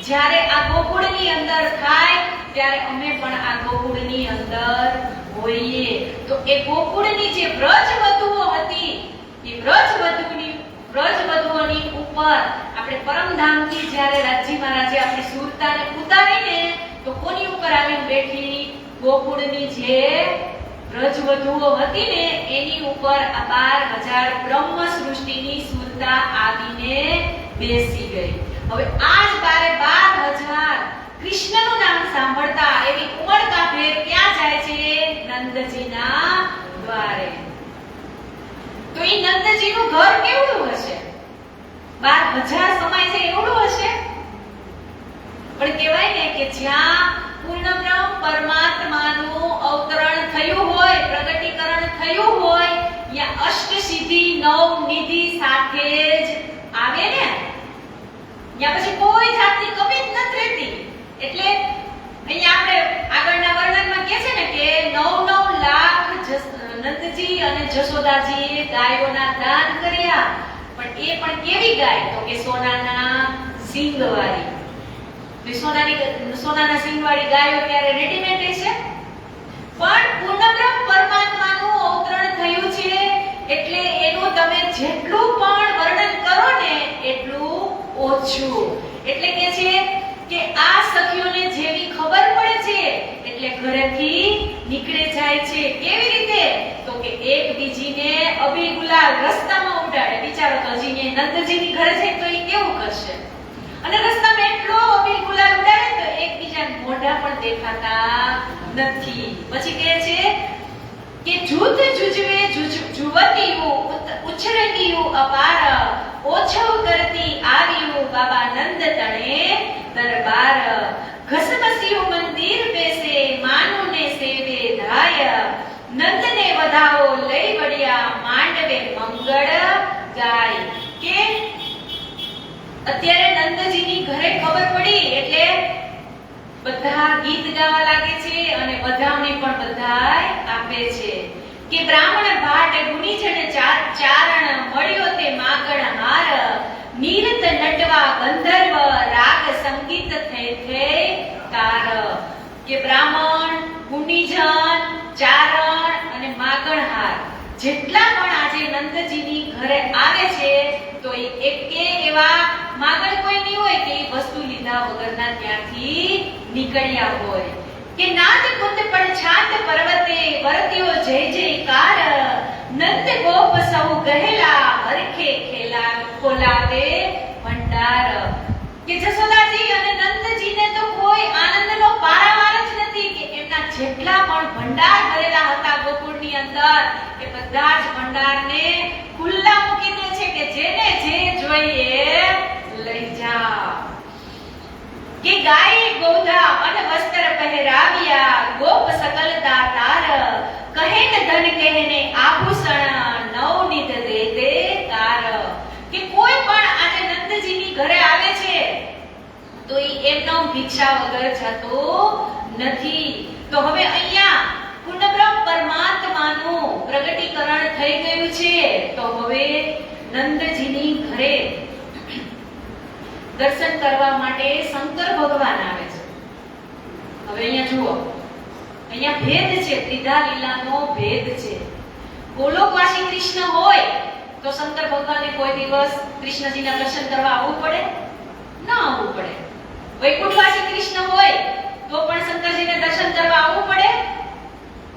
જ્યારે આ ગોકુળની અંદર થાય ત્યારે અમે પણ આ ગોકુળની અંદર હોઈએ. તો એ ગોકુળની જે વ્રજવધુઓ હતી, એ વ્રજવધુઓની ઉપર આપણે પરમધામથી જ્યારે રાજી મહારાજે આપણી સુરતાને ઉતારીને તો કોની ઉપર આવીને બેઠી? ગોકુળની જે વ્રજવધુઓ હતી ને એની ઉપર આ 12,000 બ્રહ્મ સૃષ્ટિની સુરતા આવીને બેસી ગઈ. હવે આજ 12,000 કૃષ્ણનું નામ સાંભળતા એવી ઉમળકા ભેર ક્યાં જાય છે? નંદજીના દ્વારે. તો એ નંદજીનું ઘર કેવડું હશે? 12,000 સમાય છે એવડું હશે? પણ કહેવાય ને કે જ્યાં પૂર્ણ બ્રહ્મ પરમાત્માનું અવતરણ થયું હોય, પ્રગટીકરણ થયું હોય, ત્યાં અષ્ટસિદ્ધિ નવ નિધિ સાથે જ આવે ને, ત્યાં પછી કોઈ જાતની કમી જ નથી રહેતી. એટલે અહીંયા આપણે આગળના વર્ણનમાં કહે છે ને કે 9 લાખ નંદજી અને જશોદાજીએ ગાયોના દાન કર્યા. પણ એ પણ કેવી ગાય? તો કે સોનાના સિંગવાળી. સોનાના સિંગવાળી ગાયો ત્યારે રેડીમેડ છે, પણ પૂર્ણબ્રહ્મ પરમાત્માનું અવતરણ થયું છે એટલે એનું તમે જેટલું પણ વર્ણન કરો ને એટલું ઓછું. એટલે કે છે કે આ સખીઓને જેવી ખબર પડે છે એટલે ઘરેથી નીકળે જાય છે. કેવી રીતે? તો કે એક બીજીને અબીર ગુલાલ રસ્તામાં ઉડાડે. વિચારો તો હજી નંદજીની ઘરે છે તો એ કેવું કરશે? અને રસ્તામાં એટલો અબીર ગુલાલ ઉડાડે તો એકબીજાના મોઢા પણ દેખાતા નથી. પછી કહે છે કે જૂથ જુજવે જુવતીઓ ઉછરતીઓ અપાર, ઓછવ કરતી આવ્યું બાબા નંદ તણે દરબાર. ઘસમસીયું મંદિર બેસે માનુને સેવે ધાય, નંદને વધાવો લઈ વળ્યા માંડવે મંગળ ગાય. કે અત્યારે નંદજીની ઘરે ખબર પડી એટલે બધા ગીત ગાવા લાગે છે અને વધાવણી પણ બધાય આપે છે. કે બ્રાહ્મણ ભાટ ગુણીજન ચારણ મળ્યો તે માગણ હાર, નીરત નટવા ગંધર્વ રાગ સંગીત થઈ તાર. કે બ્રાહ્મણ કુંડીજન, ચારણ અને માગણહાર જેટલા પણ આજે નંદજીની ઘરે આવે છે તો એકે એવા માગણ કોઈ નહીં હોય કે એ વસ્તુ લીધા વગરના ત્યાંથી નીકળ્યા હોય કે નાદ કુંડ પણ છાત પર્વતે વર્ત્યો જય જયકાર નંદ ગોપ સૌ ગહેલા હરખે ખેલા ખોલાવે ભંડાર કે જશોદાજી અને નંદજીને તો કોઈ આનંદનો પારાવાર જ નથી કે એમના જેટલા પણ ભંડાર ભરેલા હતા ગોકુળની અંદર એ બધા જ ભંડારને ખુલ્લા મૂકી દે છે કે જેને જે જોઈએ લઈ જાઓ કે ગાય ગોધા અને વસ્ત્ર પહેરાવ્યા ગોપ સકલ દાતાર કહે ને ધન કહેને આભૂષણ નવનીત દે દે કાર કે કોઈ પણ આજે નંદજીની ઘરે આવે છે તો ઈ એમનો ભિક્ષા વગર જતો નથી તો હવે અહીંયા પૂર્ણબ્રહ્મ પરમાત્માનું પ્રગટીકરણ થઈ ગયું છે તો હવે નંદજીની ઘરે દર્શન કરવા માટે શંકર ભગવાન આવે છે હવે અહીંયા જુઓ અહીંયા ભેદ છે ત્રિધા લીલાનો ભેદ છે ગોલોકવાસી કૃષ્ણ હોય તો શંકર ભગવાનને કોઈ દિવસ કૃષ્ણજીના દર્શન કરવા આવવું પડે ન આવવું પડે વૈકુંઠવાસી કૃષ્ણ હોય તો પણ શંકરજીને દર્શન કરવા આવવું પડે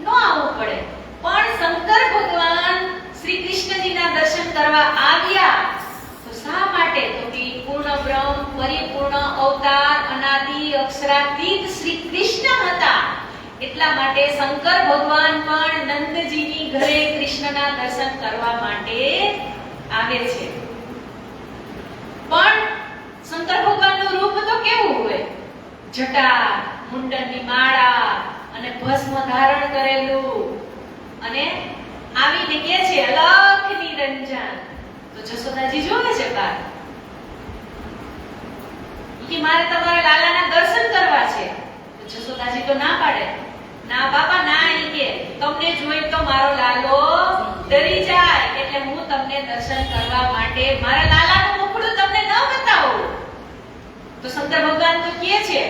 ન આવવું પડે પણ શંકર ભગવાન શ્રી કૃષ્ણજીના દર્શન કરવા આવ્યા તો શા માટે તો કે પૂર્ણ બ્રહ્મ પરિપૂર્ણ અવતાર અનાદિ અક્ષરાતીત શ્રી કૃષ્ણ હતા એટલા માટે શંકર ભગવાન પણ નંદજીની ઘરે કૃષ્ણના દર્શન કરવા માટે આવે છે પણ શંકર ભગવાનનું રૂપ તો કેવું હોય જટા મુંડનની માળા અને ભસ્મ ધારણ કરેલું અને આવીને કહે છે અલખ નિરંજન તો જશોદાજી જોવે છે બાર કે મારે તમારા લાલાના દર્શન કરવા છે તો જશોદાજી તો ના પાડે ના બાપા ના ઈ કે તમને જોઈ તો મારો લાલો ડરી જાય એટલે હું તમને દર્શન કરવા માટે મારા લાલાનું મુખડું તમને ન બતાવું તો શંકર ભગવાન તો કહે છે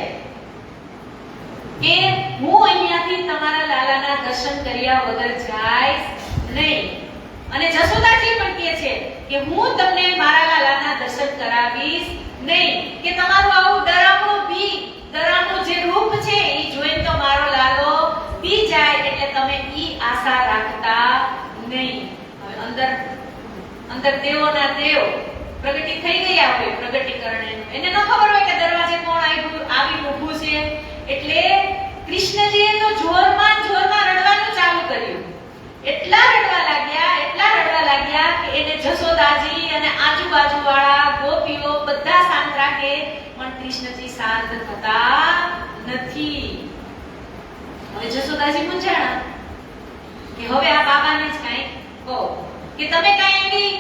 કે હું અહીંયાથી તમારા લાલાના દર્શન કર્યા વગર જાઈશ નહીં અને જશોદાજી પણ કહે છે કે હું તમને મારા લાલાના દર્શન કરાવીશ નહીં કે તમારું આવું ડરામણું જે રૂપ છે એ જોઈને તો મારો લાલો બી જાય એટલે તમે ઈ આશા રાખતા નહીં હવે અંદર દેવોના દેવ પ્રગટી થઈ ગયા હોય પ્રગટીકરણ એને ન ખબર હોય કે દરવાજે કોણ આવી ઊભું છે એટલે કૃષ્ણજીએ તો જોરમાં રડવાનું ચાલુ કર્યું એટલા રડવા લાગ્યા કે એને જશોદાજી અને આજુબાજુ વાળા ગોપીઓ બધા શાંત રાખે પણ કૃષ્ણજી શાંત થતા નથી હવે જશોદાજી મૂંઝાણા કે હવે આ બાબાને જ કઈ કહો કે તમે કઈ એની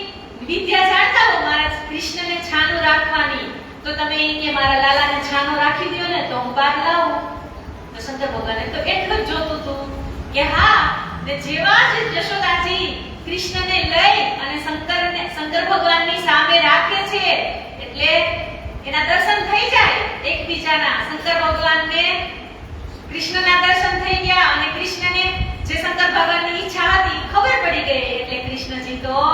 વિદ્યા જાણતા હો મારા કૃષ્ણને છાનું રાખવાની તો તમે એને મારા લાલાને છાનો રાખી દો ને તો હું બહાર લાવું તો શંકર ભગવાને તો એટલું જ જોતું હતું કે હા ને જેવા જ જશોદાજી કૃષ્ણને લઈ અને શંકર ભગવાનની સામે રાખે છે એટલે એના દર્શન થઈ જાય એકબીજાના શંકર ભગવાનને કૃષ્ણના દર્શન થઈ ગયા અને કૃષ્ણને જે શંકર ભગવાનની ઈચ્છા હતી ખબર પડી ગઈ એટલે કૃષ્ણજી તો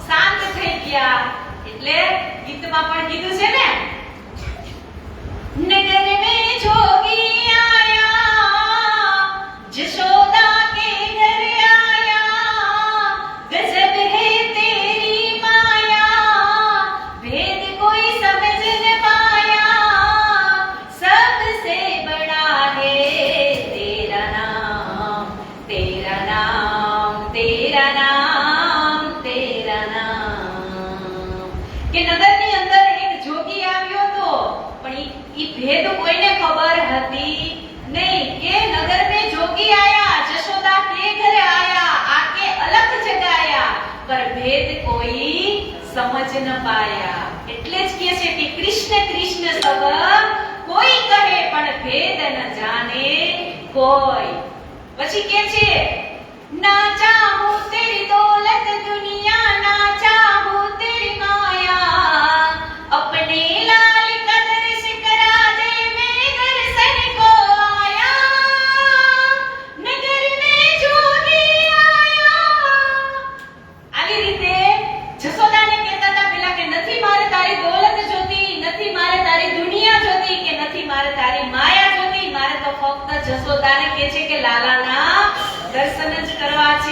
શાંત થઈ ગયા એટલે ગીતમાં પણ કીધું છે ને નગર में जोगी आया जशोदा के घर आया गजब है तेरी माया भेद कोई समझ न पाया सबसे बड़ा है तेरा नाम तेरा नाम तेरा नाम तेरा नाम કે નગરની અંદર એક જોગી આવ્યો તો પણ ઈ ભેદ કોઈને ખબર હતી નહીં કે નગર में जोगी आया जशोदा के घर आया आके अलग जगाया पर भेद कोई समझ न पाया એટલે જ કહે છે કે કૃષ્ણ કૃષ્ણ સબ કોઈ કહે પણ ભેદ ન જાણે કોઈ પછી કહે છે ના ચાહું તેરી દौलत दुनिया ना चाहूं तेरी माया अपने लाल कदर से करा दे मैं दर्शन को आया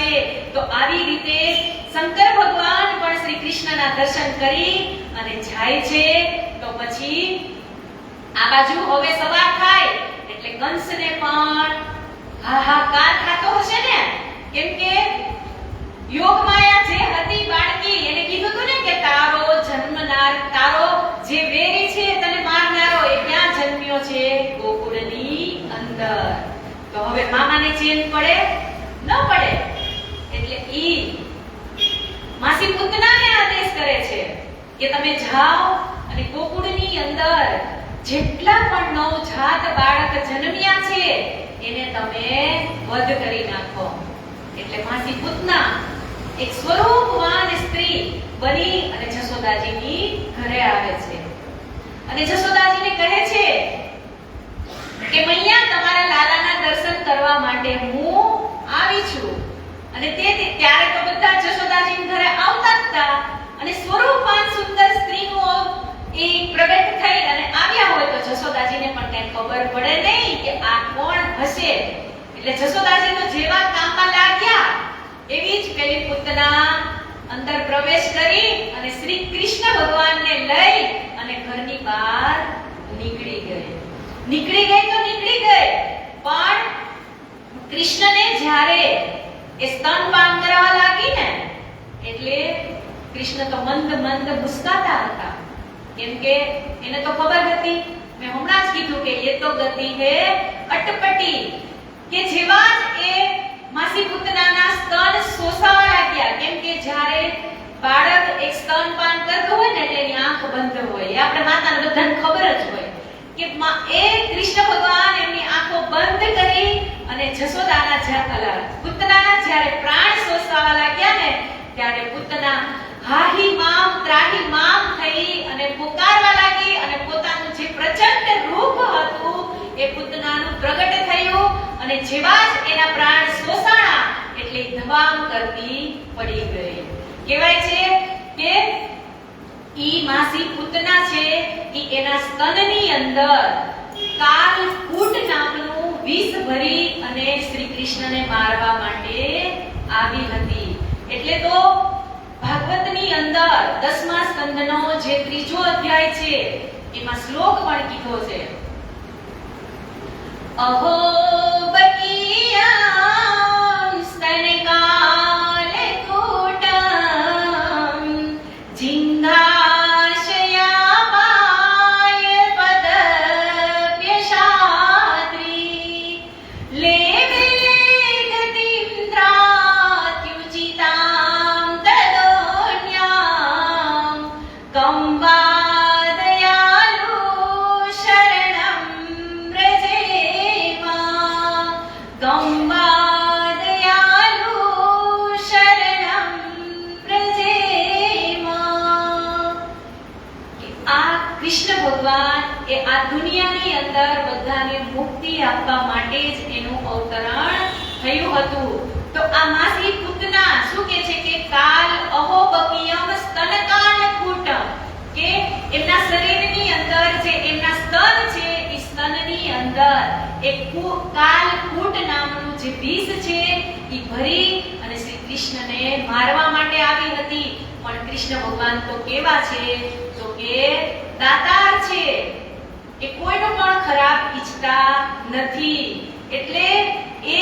છે. તો આવી રીતે શંકર ભગવાન પણ શ્રી કૃષ્ણના દર્શન કરી અને જાય છે. તો પછી આ બાજુ હવે સવાર થાય એટલે કંસને પણ હાહાકાર થતો હશે ને, કેમ કે યોગમાયા જે હતી બાળકી, એને કીધું હતું ને કે તારો જન્મનાર, તારો જે વેરી છે તને મારનારો એ ક્યાં જન્મ્યો છે? ગોકુળની અંદર. તો હવે મામાને ચેન પડે ન પડે એટલે ઈ માસી પૂતનાને આદેશ કરે છે કે તમે જાઓ અને ગોકુળની અંદર જેટલા પણ નવજાત બાળક જન્મ્યા છે એને તમે વધ કરી નાખો. એટલે માસી પૂતના એક સ્વરૂપવાન સ્ત્રી બની અને જશોદાજીની ઘરે આવે છે અને જશોદાજીને કહે છે કે મૈયા, તમારા લાલાના દર્શન કરવા માટે હું આવી છું. અને ત્યારે તો બધા જશોદાજીના ઘરે આવતા હતા અને સ્વરૂપવાન સુંદર સ્ત્રીઓ એ પ્રગટ થઈ અને આવ્યા હોય તો જશોદાજીને પણ કઈ ખબર પડે નહીં કે આ કોણ હશે. એટલે જશોદાજી તો જેવા કામમાં લાગ્યા એવી જ પેલી પૂતના અંદર પ્રવેશ કરી અને શ્રી કૃષ્ણ ભગવાનને લઈ અને ઘરની બહાર નીકળી ગઈ. નીકળી ગઈ પણ કૃષ્ણને જ્યારે એ સ્તનપાન કરવા લાગી ને એટલે કૃષ્ણ તો મંદ મુસ્કાતા હતા, કેમ કે એને તો ખબર હતી, મેં હમણાં જ કીધું કે એ તો ગતિ હે અટપટી, કે જેવા જ એ માસી પૂતનાના સ્તન સોસાવા લાગ્યા, કેમ કે જ્યારે બાળક એક સ્તનપાન કરતું હોય ને એટલે એની આંખ બંધ હોય. એ આપણે માતાને બધાને ખબર જ હોય કે એ કૃષ્ણ ભગવાન એમની આંખો બંધ કરી અને જશોદાના પૂતનાના જ્યારે પ્રાણ સોસાવા લાગ્યા ને ત્યારે પૂતના હાહી મામ ત્રાહી મામ થઈ અને પુકારવા લાગી અને પોતાનું જે પ્રચંડ રૂપ હતું એ પૂતનાનું પ્રગટ થયું અને જેવા જ એના પ્રાણ સોસાણા એટલે ધબામ કરતી પડી ગઈ. કહેવાય છે કે ઈ માસી પૂતના છે ઈ એના સ્તનની અંદર કાલકૂટ નામનું વિષ ભરી અને શ્રી કૃષ્ણને મારવા માટે આવી હતી. એટલે તો ભાગવતની અંદર 10મા સ્કંદનો જે 3જો અધ્યાય છે એમાં શ્લોક પણ કીધો છે, અહો બકિયામ સ્તનકાલકૂટમ જિંઘાશયાપાય પદવ્યશાત્રી લેવે ગતિમ ત્રાત્યુચિતામ તદોન્યામ કંવાદયાલુ શરણમ વ્રજેમા કંવાદયાલુ શરણમ વ્રજેમા. આ કૃષ્ણ ભગવાન એ આ દુનિયાની અંદર બધાને મુક્તિ આપવા માટે જ એનું અવતરણ થયું હતું. તો આ માસી પૂતના શું કહે છે કે કાલ અહો બકિયમ સ્તનકાલકૂટમ, કે એમના શરીરની અંદર જે એમના સ્તન છે એ સ્તનની અંદર એક કાલકૂટ નામનું જે વિષ છે એ ભરી અને શ્રી કૃષ્ણને મારવા માટે આવી હતી. પણ કૃષ્ણ ભગવાન તો કેવા છે તો કે દાતાર છે, એ કોઈનો પણ ખરાબ ઈચ્છતા નથી. એટલે એ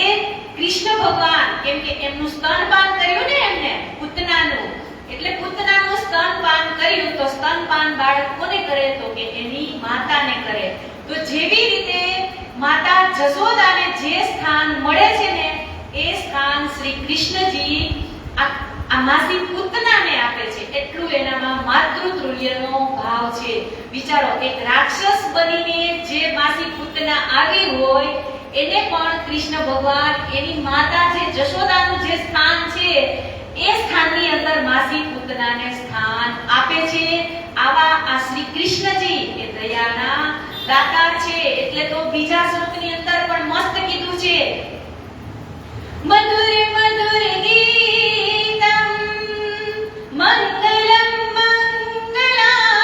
કૃષ્ણ ભગવાન કેમ કે એમનું સ્તનપાન કર્યું ને એમને પૂતનાનું, એટલે પૂતનાનું સ્તનપાન કર્યું તો સ્તનપાન બાળક કોને કરે તો કે એની માતાને કરે. તો જેવી રીતે માતા જશોદાને જે સ્થાન મળે છે ને એ સ્થાન શ્રી કૃષ્ણજી આ માસી પૂતનાને આપે છે. એટલું એનામાં માતૃતુલ્યનો ભાવ છે. વિચારો, એક રાક્ષસ બનીને જે માસી પૂતના આવી હોય એને પણ કૃષ્ણ ભગવાન એની માતા જે જશોદાનું જે સ્થાન છે એ સ્થાનની અંદર માસી પૂતનાને સ્થાન આપે છે. આવા આ શ્રી કૃષ્ણજી એ દયાના દાતા છે. એટલે તો બીજા શ્લોકની અંદર પણ મસ્ત કીધું છે, મધુર મધુર ગીતમ મંગલમ મંગલાનામ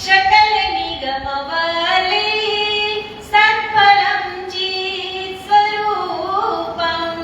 શકલ નિગમ વલી સત્ફલમ ચિત સ્વરૂપમ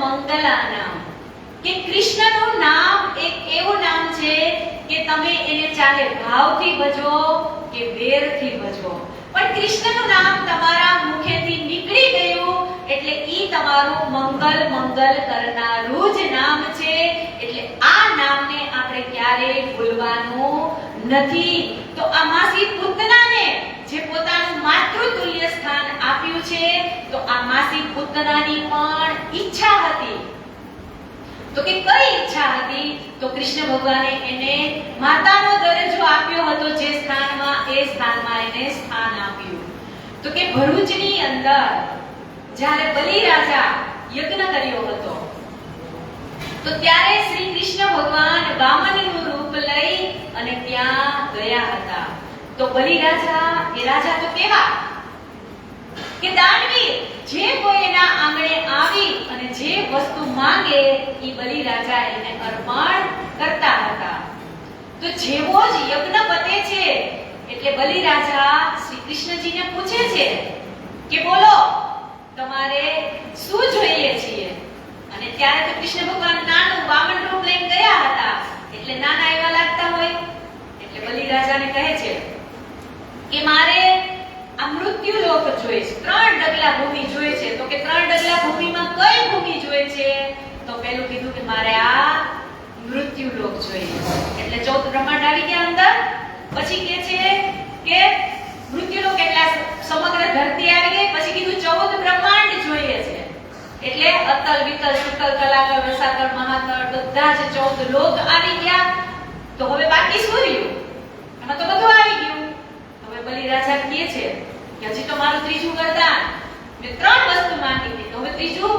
મંગલાનામ, કે કૃષ્ણનું નામ એક એવું નામ છે કે તમે એને ચાહે ભાવથી ભજો કે વેરથી ભજો, પણ કૃષ્ણનું નામ તમારા મુખેથી નીકળી ગયું એટલે ઈ તમારું મંગલ મંગલ કરનારું જ નામ છે. એટલે આ નામને આપણે ક્યારેય ભૂલવાનું નથી. તો આ માસી પૂતનાને જે પોતાનું માતૃતુલ્ય સ્થાન આપ્યું છે, તો આ માસી પૂતનાની પણ ઈચ્છા હતી. તો કે કઈ ઈચ્છા હતી? તો કૃષ્ણ ભગવાને એને માતાનો દરજ્જો આપ્યો હતો, જે સ્થાનમાં એ સ્થાનમાં એને સ્થાન આપ્યું. તો કે ભરૂચની અંદર જ્યારે બલિ રાજા યજ્ઞ કર્યો હતો, તો ત્યારે શ્રી કૃષ્ણ ભગવાન વામનનું રૂપ લઈ અને ત્યાં ગયા હતા. તો બલિ રાજા, એ રાજા તો કેવા કે દાનવીર, જે કોઈ એના આંગણે આવી અને જે વસ્તુ માંગે એ બલિ રાજા એને અર્પણ કરતા હતા. તો જેવો જ યજ્ઞ પતે છે એટલે બલિ રાજા શ્રી કૃષ્ણજીને પૂછે છે કે બોલો તમારે શું જોઈએ છે? અને ત્યારે તો કૃષ્ણ ભગવાન નાનું વામન રૂપ લઈને ગયા હતા, એટલે નાના એવા લાગતા હોય. એટલે બલિ રાજાને કહે છે કે મારે આ મૃત્યુ લોક જોઈએ છે, 3 ડગલા ભૂમિ જોઈએ છે. તો કે 3 ડગલા ભૂમિમાં કઈ ભૂમિ જોઈએ છે? તો પેલું કીધું કે મારે આ મૃત્યુ લોક જોઈએ. એટલે 14 બ્રહ્માંડ આવી ગયા અંદર. પછી કે છે કે મૃત્યુ લોક એટલે સમગ્ર ધરતી આવી ગઈ. પછી કીધું 14 બ્રહ્માંડ જોઈએ છે. એટલે અતલ વિતલ સુતલ તલાકલ રસાતલ મહાતલ બધા જ 14 લોક આવી ગયા. તો હવે બાકી શું રહ્યું? એમાં તો બધું આવી ગયું. હવે બલિ રાજા કહે છે કે હજી તો મારું ત્રીજું વરદાન, મેં 3 વસ્તુ માંગી હતી, તો હવે ત્રીજું?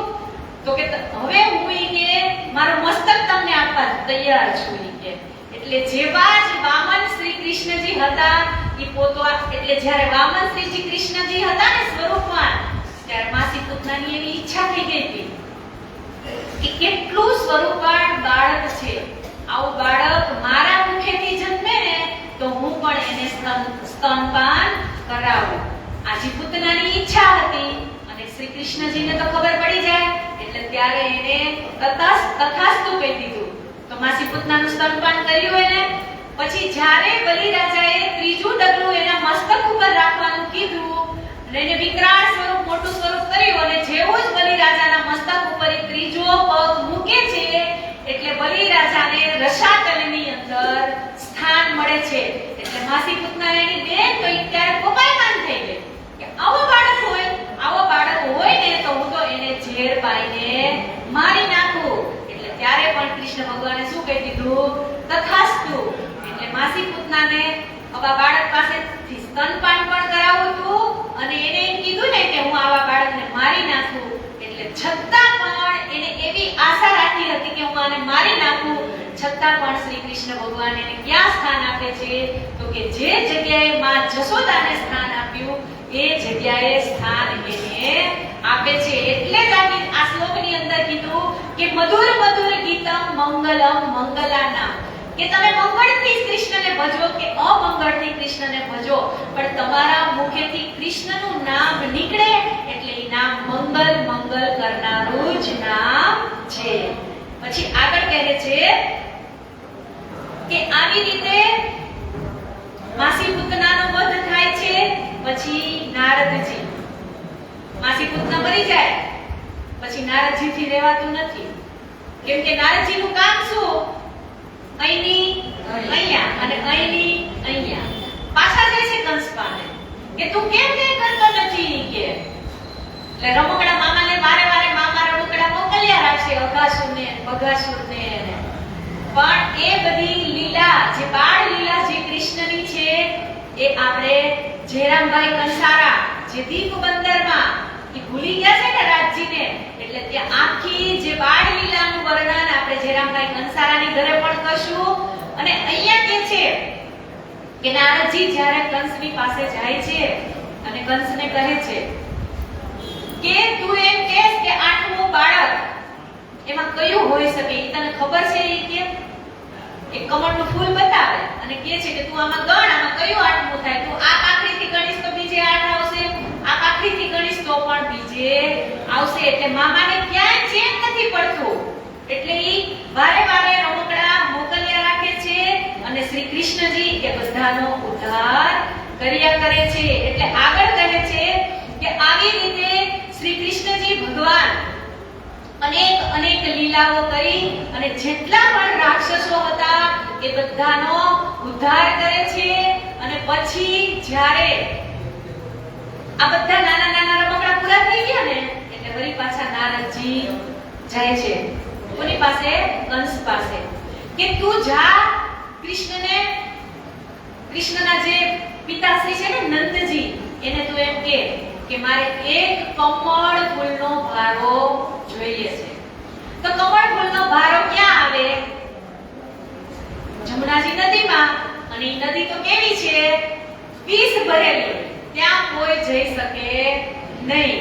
તો કે હવે હું કે મારું મસ્તક તમને આપવા તૈયાર છું કે. એટલે જેવા જ વામન શ્રી કૃષ્ણજી હતા, ઈ પોતા એટલે જ્યારે વામન શ્રીજી કૃષ્ણજી હતા ને સ્વરૂપમાં, ત્યારે માસી પૂતનાની એવી ઈચ્છા થઈ ગઈ હતી કે કેટલું સ્વરૂપવાન બાળક છે, આવું બાળક મારા મુખેથી જન્મે ને તો હું પણ એને સ્તનપાન કરાવું. આજી પૂતનાની ઈચ્છા હતી અને શ્રી કૃષ્ણજીને તો ખબર પડી જાય એટલે ત્યારે એને તથાસ્તુ કહી દીધું. તો માસી પૂતનાનું સ્તનપાન કર્યું એને. પછી જ્યારે બલિ રાજાએ ત્રીજું ડગલું એના મસ્તક ઉપર રાખવાનું કીધું અને એને વિકરાળ સ્વરૂપ, મોટું સ્વરૂપ કર્યું, અને જેવું જ બલિ રાજાના મસ્તક ઉપર ત્રીજો પગ મૂકે છે એટલે બલિ રાજાને રસાતલની અંદર સ્થાન મળે છે. એટલે માસી પૂતના એની બેન તો ત્યારે કોપાયમાન થઈ ગઈ કે આવો બાળક હોય ને તો હું તો એને ઝેર પાઈને મારી નાખું. એટલે ત્યારે પણ કૃષ્ણ ભગવાને શું કહી દીધું? તથાસ્તુ. એટલે માસી પૂતનાને આવા બાળક પાસેથી સ્તનપાન પણ કરાવું હતું અને એને એમ કીધું ને કે હું આવા બાળકને મારી નાખું. એટલે છતાં પણ એને એવી આશા રાખી હતી કે હું આને મારી નાખું, છતાં પણ શ્રી કૃષ્ણ ભગવાન એને ક્યાં સ્થાન આપે છે? તો કે જે જગ્યાએ માં જશોદાને સ્થાન આપ્યું એ જગ્યાએ સ્થાન એને આપે છે. એટલે જ આ શ્લોકની અંદર કીધું કે મધુર મધુર ગીતમ મંગલમ મંગલાનામ, કે તમે મંગળથી કૃષ્ણને ભજો કે અમંગળથી કૃષ્ણને ભજો, પણ તમારા મુખેથી કૃષ્ણનું નામ નીકળે એટલે એ નામ મંગલ મંગલ કરનારું જ નામ છે. પછી આગળ કહે છે કે આવી રીતે માસી પૂતનાનો વધ થાય છે. પછી નારદજી, માસી પૂતના મરી જાય પછી નારદજીથી રહેવાતું નથી, કેમ કે નારદજીનું કામ શું? અહીંની અહીંયા અને અહીંની અહીંયા. પાછા જાય છે કંસ પાસે કે તું કેમ કરતો નથી કે. એટલે રમકડા મામાને વારે વારે મામા રમકડા મોકલ્યા રાખશે, અઘાસુરને બઘાસુરને. પણ એ બધી લીલા, જે બાળ લીલા જે કૃષ્ણની છે એ આપણે જયરામભાઈ કંસારા જે દીપ બંદરમાં એ ભૂલી ગયા છે ને રાજજીને, એટલે ત્યાં આખી જે બાળ લીલાનું વર્ણન આપણે જયરામભાઈ કંસારાની ઘરે પણ કરશું. અને અહીંયા કે છે કે નારદજી જ્યારે કંસની પાસે જાય છે અને કંસને કહે છે કે તું એમ કહેશ કે 8મું બાળક એમાં કયું હોઈ શકે? એ તને ખબર છે? એ કે એક કમળનું ફૂલ બતાવે અને કહે છે કે તું આમાં ગણ, આમાં કયું 8મું થાય? તું આ પાખડીથી ગણીશ તો બીજે 8 આવશે, આ પાખડીથી ગણીશ તો પણ બીજે જે આવશે એટલે મામાને ક્યાંય ચેન નથી પડતું, એટલે ઈ વારે વારે રમકડા મોકલ્યા રાખે છે અને શ્રી કૃષ્ણજી એ બધાનો ઉદ્ધાર કર્યા કરે છે. એટલે આગળ કહે છે કે આવી રીતે શ્રી કૃષ્ણજી ભગવાન અનેક અનેક લીલાઓ કરી અને જેટલા પણ રાક્ષસો હતા એ બધાનો ઉદ્ધાર કરે છે. અને પછી જ્યારે આ બધા નાના નાના રમકડા પૂરા થઈ ગયા ને એટલે વળી પાછા નારદજી જાય છે કોની પાસે? કંસ પાસે, કે તું જા કૃષ્ણના જે પિતાશ્રી છે ને નંદજી, એને તું એમ કે મારે એક કમળ ફૂલનો ભારો જોઈએ છે. તો કમળ ફૂલનો ભારો ક્યાં આવે? જમુનાજી નદીમાં. અને ઈ નદી તો કેવી છે? વિષ ભરેલી, ત્યાં કોઈ જઈ શકે નહીં.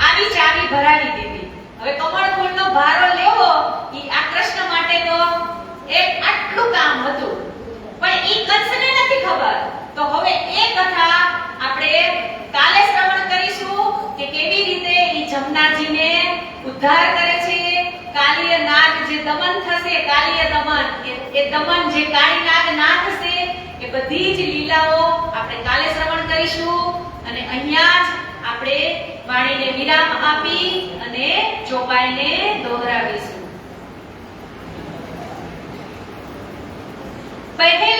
આવી ચાવી ભરાવી દીધી. હવે કમળ ફૂલનો ભારો લેવો ઈ આ કૃષ્ણ માટે તો એક આટલું કામ હતું, પણ ઈ કંસને નથી ખબર. તો હવે એ કથા આપણે કાલે શ્રવણ કરીશું કે કેવી રીતે ઈ જમનાજીને ઉદ્ધાર કરે છે. કાલીય નાગ જે દમન થશે, કાલીય દમન, એ દમન જે કાળી નાગ ના થશે, એ બધી જ લીલાઓ આપણે કાલે શ્રવણ કરીશું. અને અહીંયા જ આપણે વાણીને વિરામ આપી અને ચોપાઈને દોહરાવીશું. પહેલે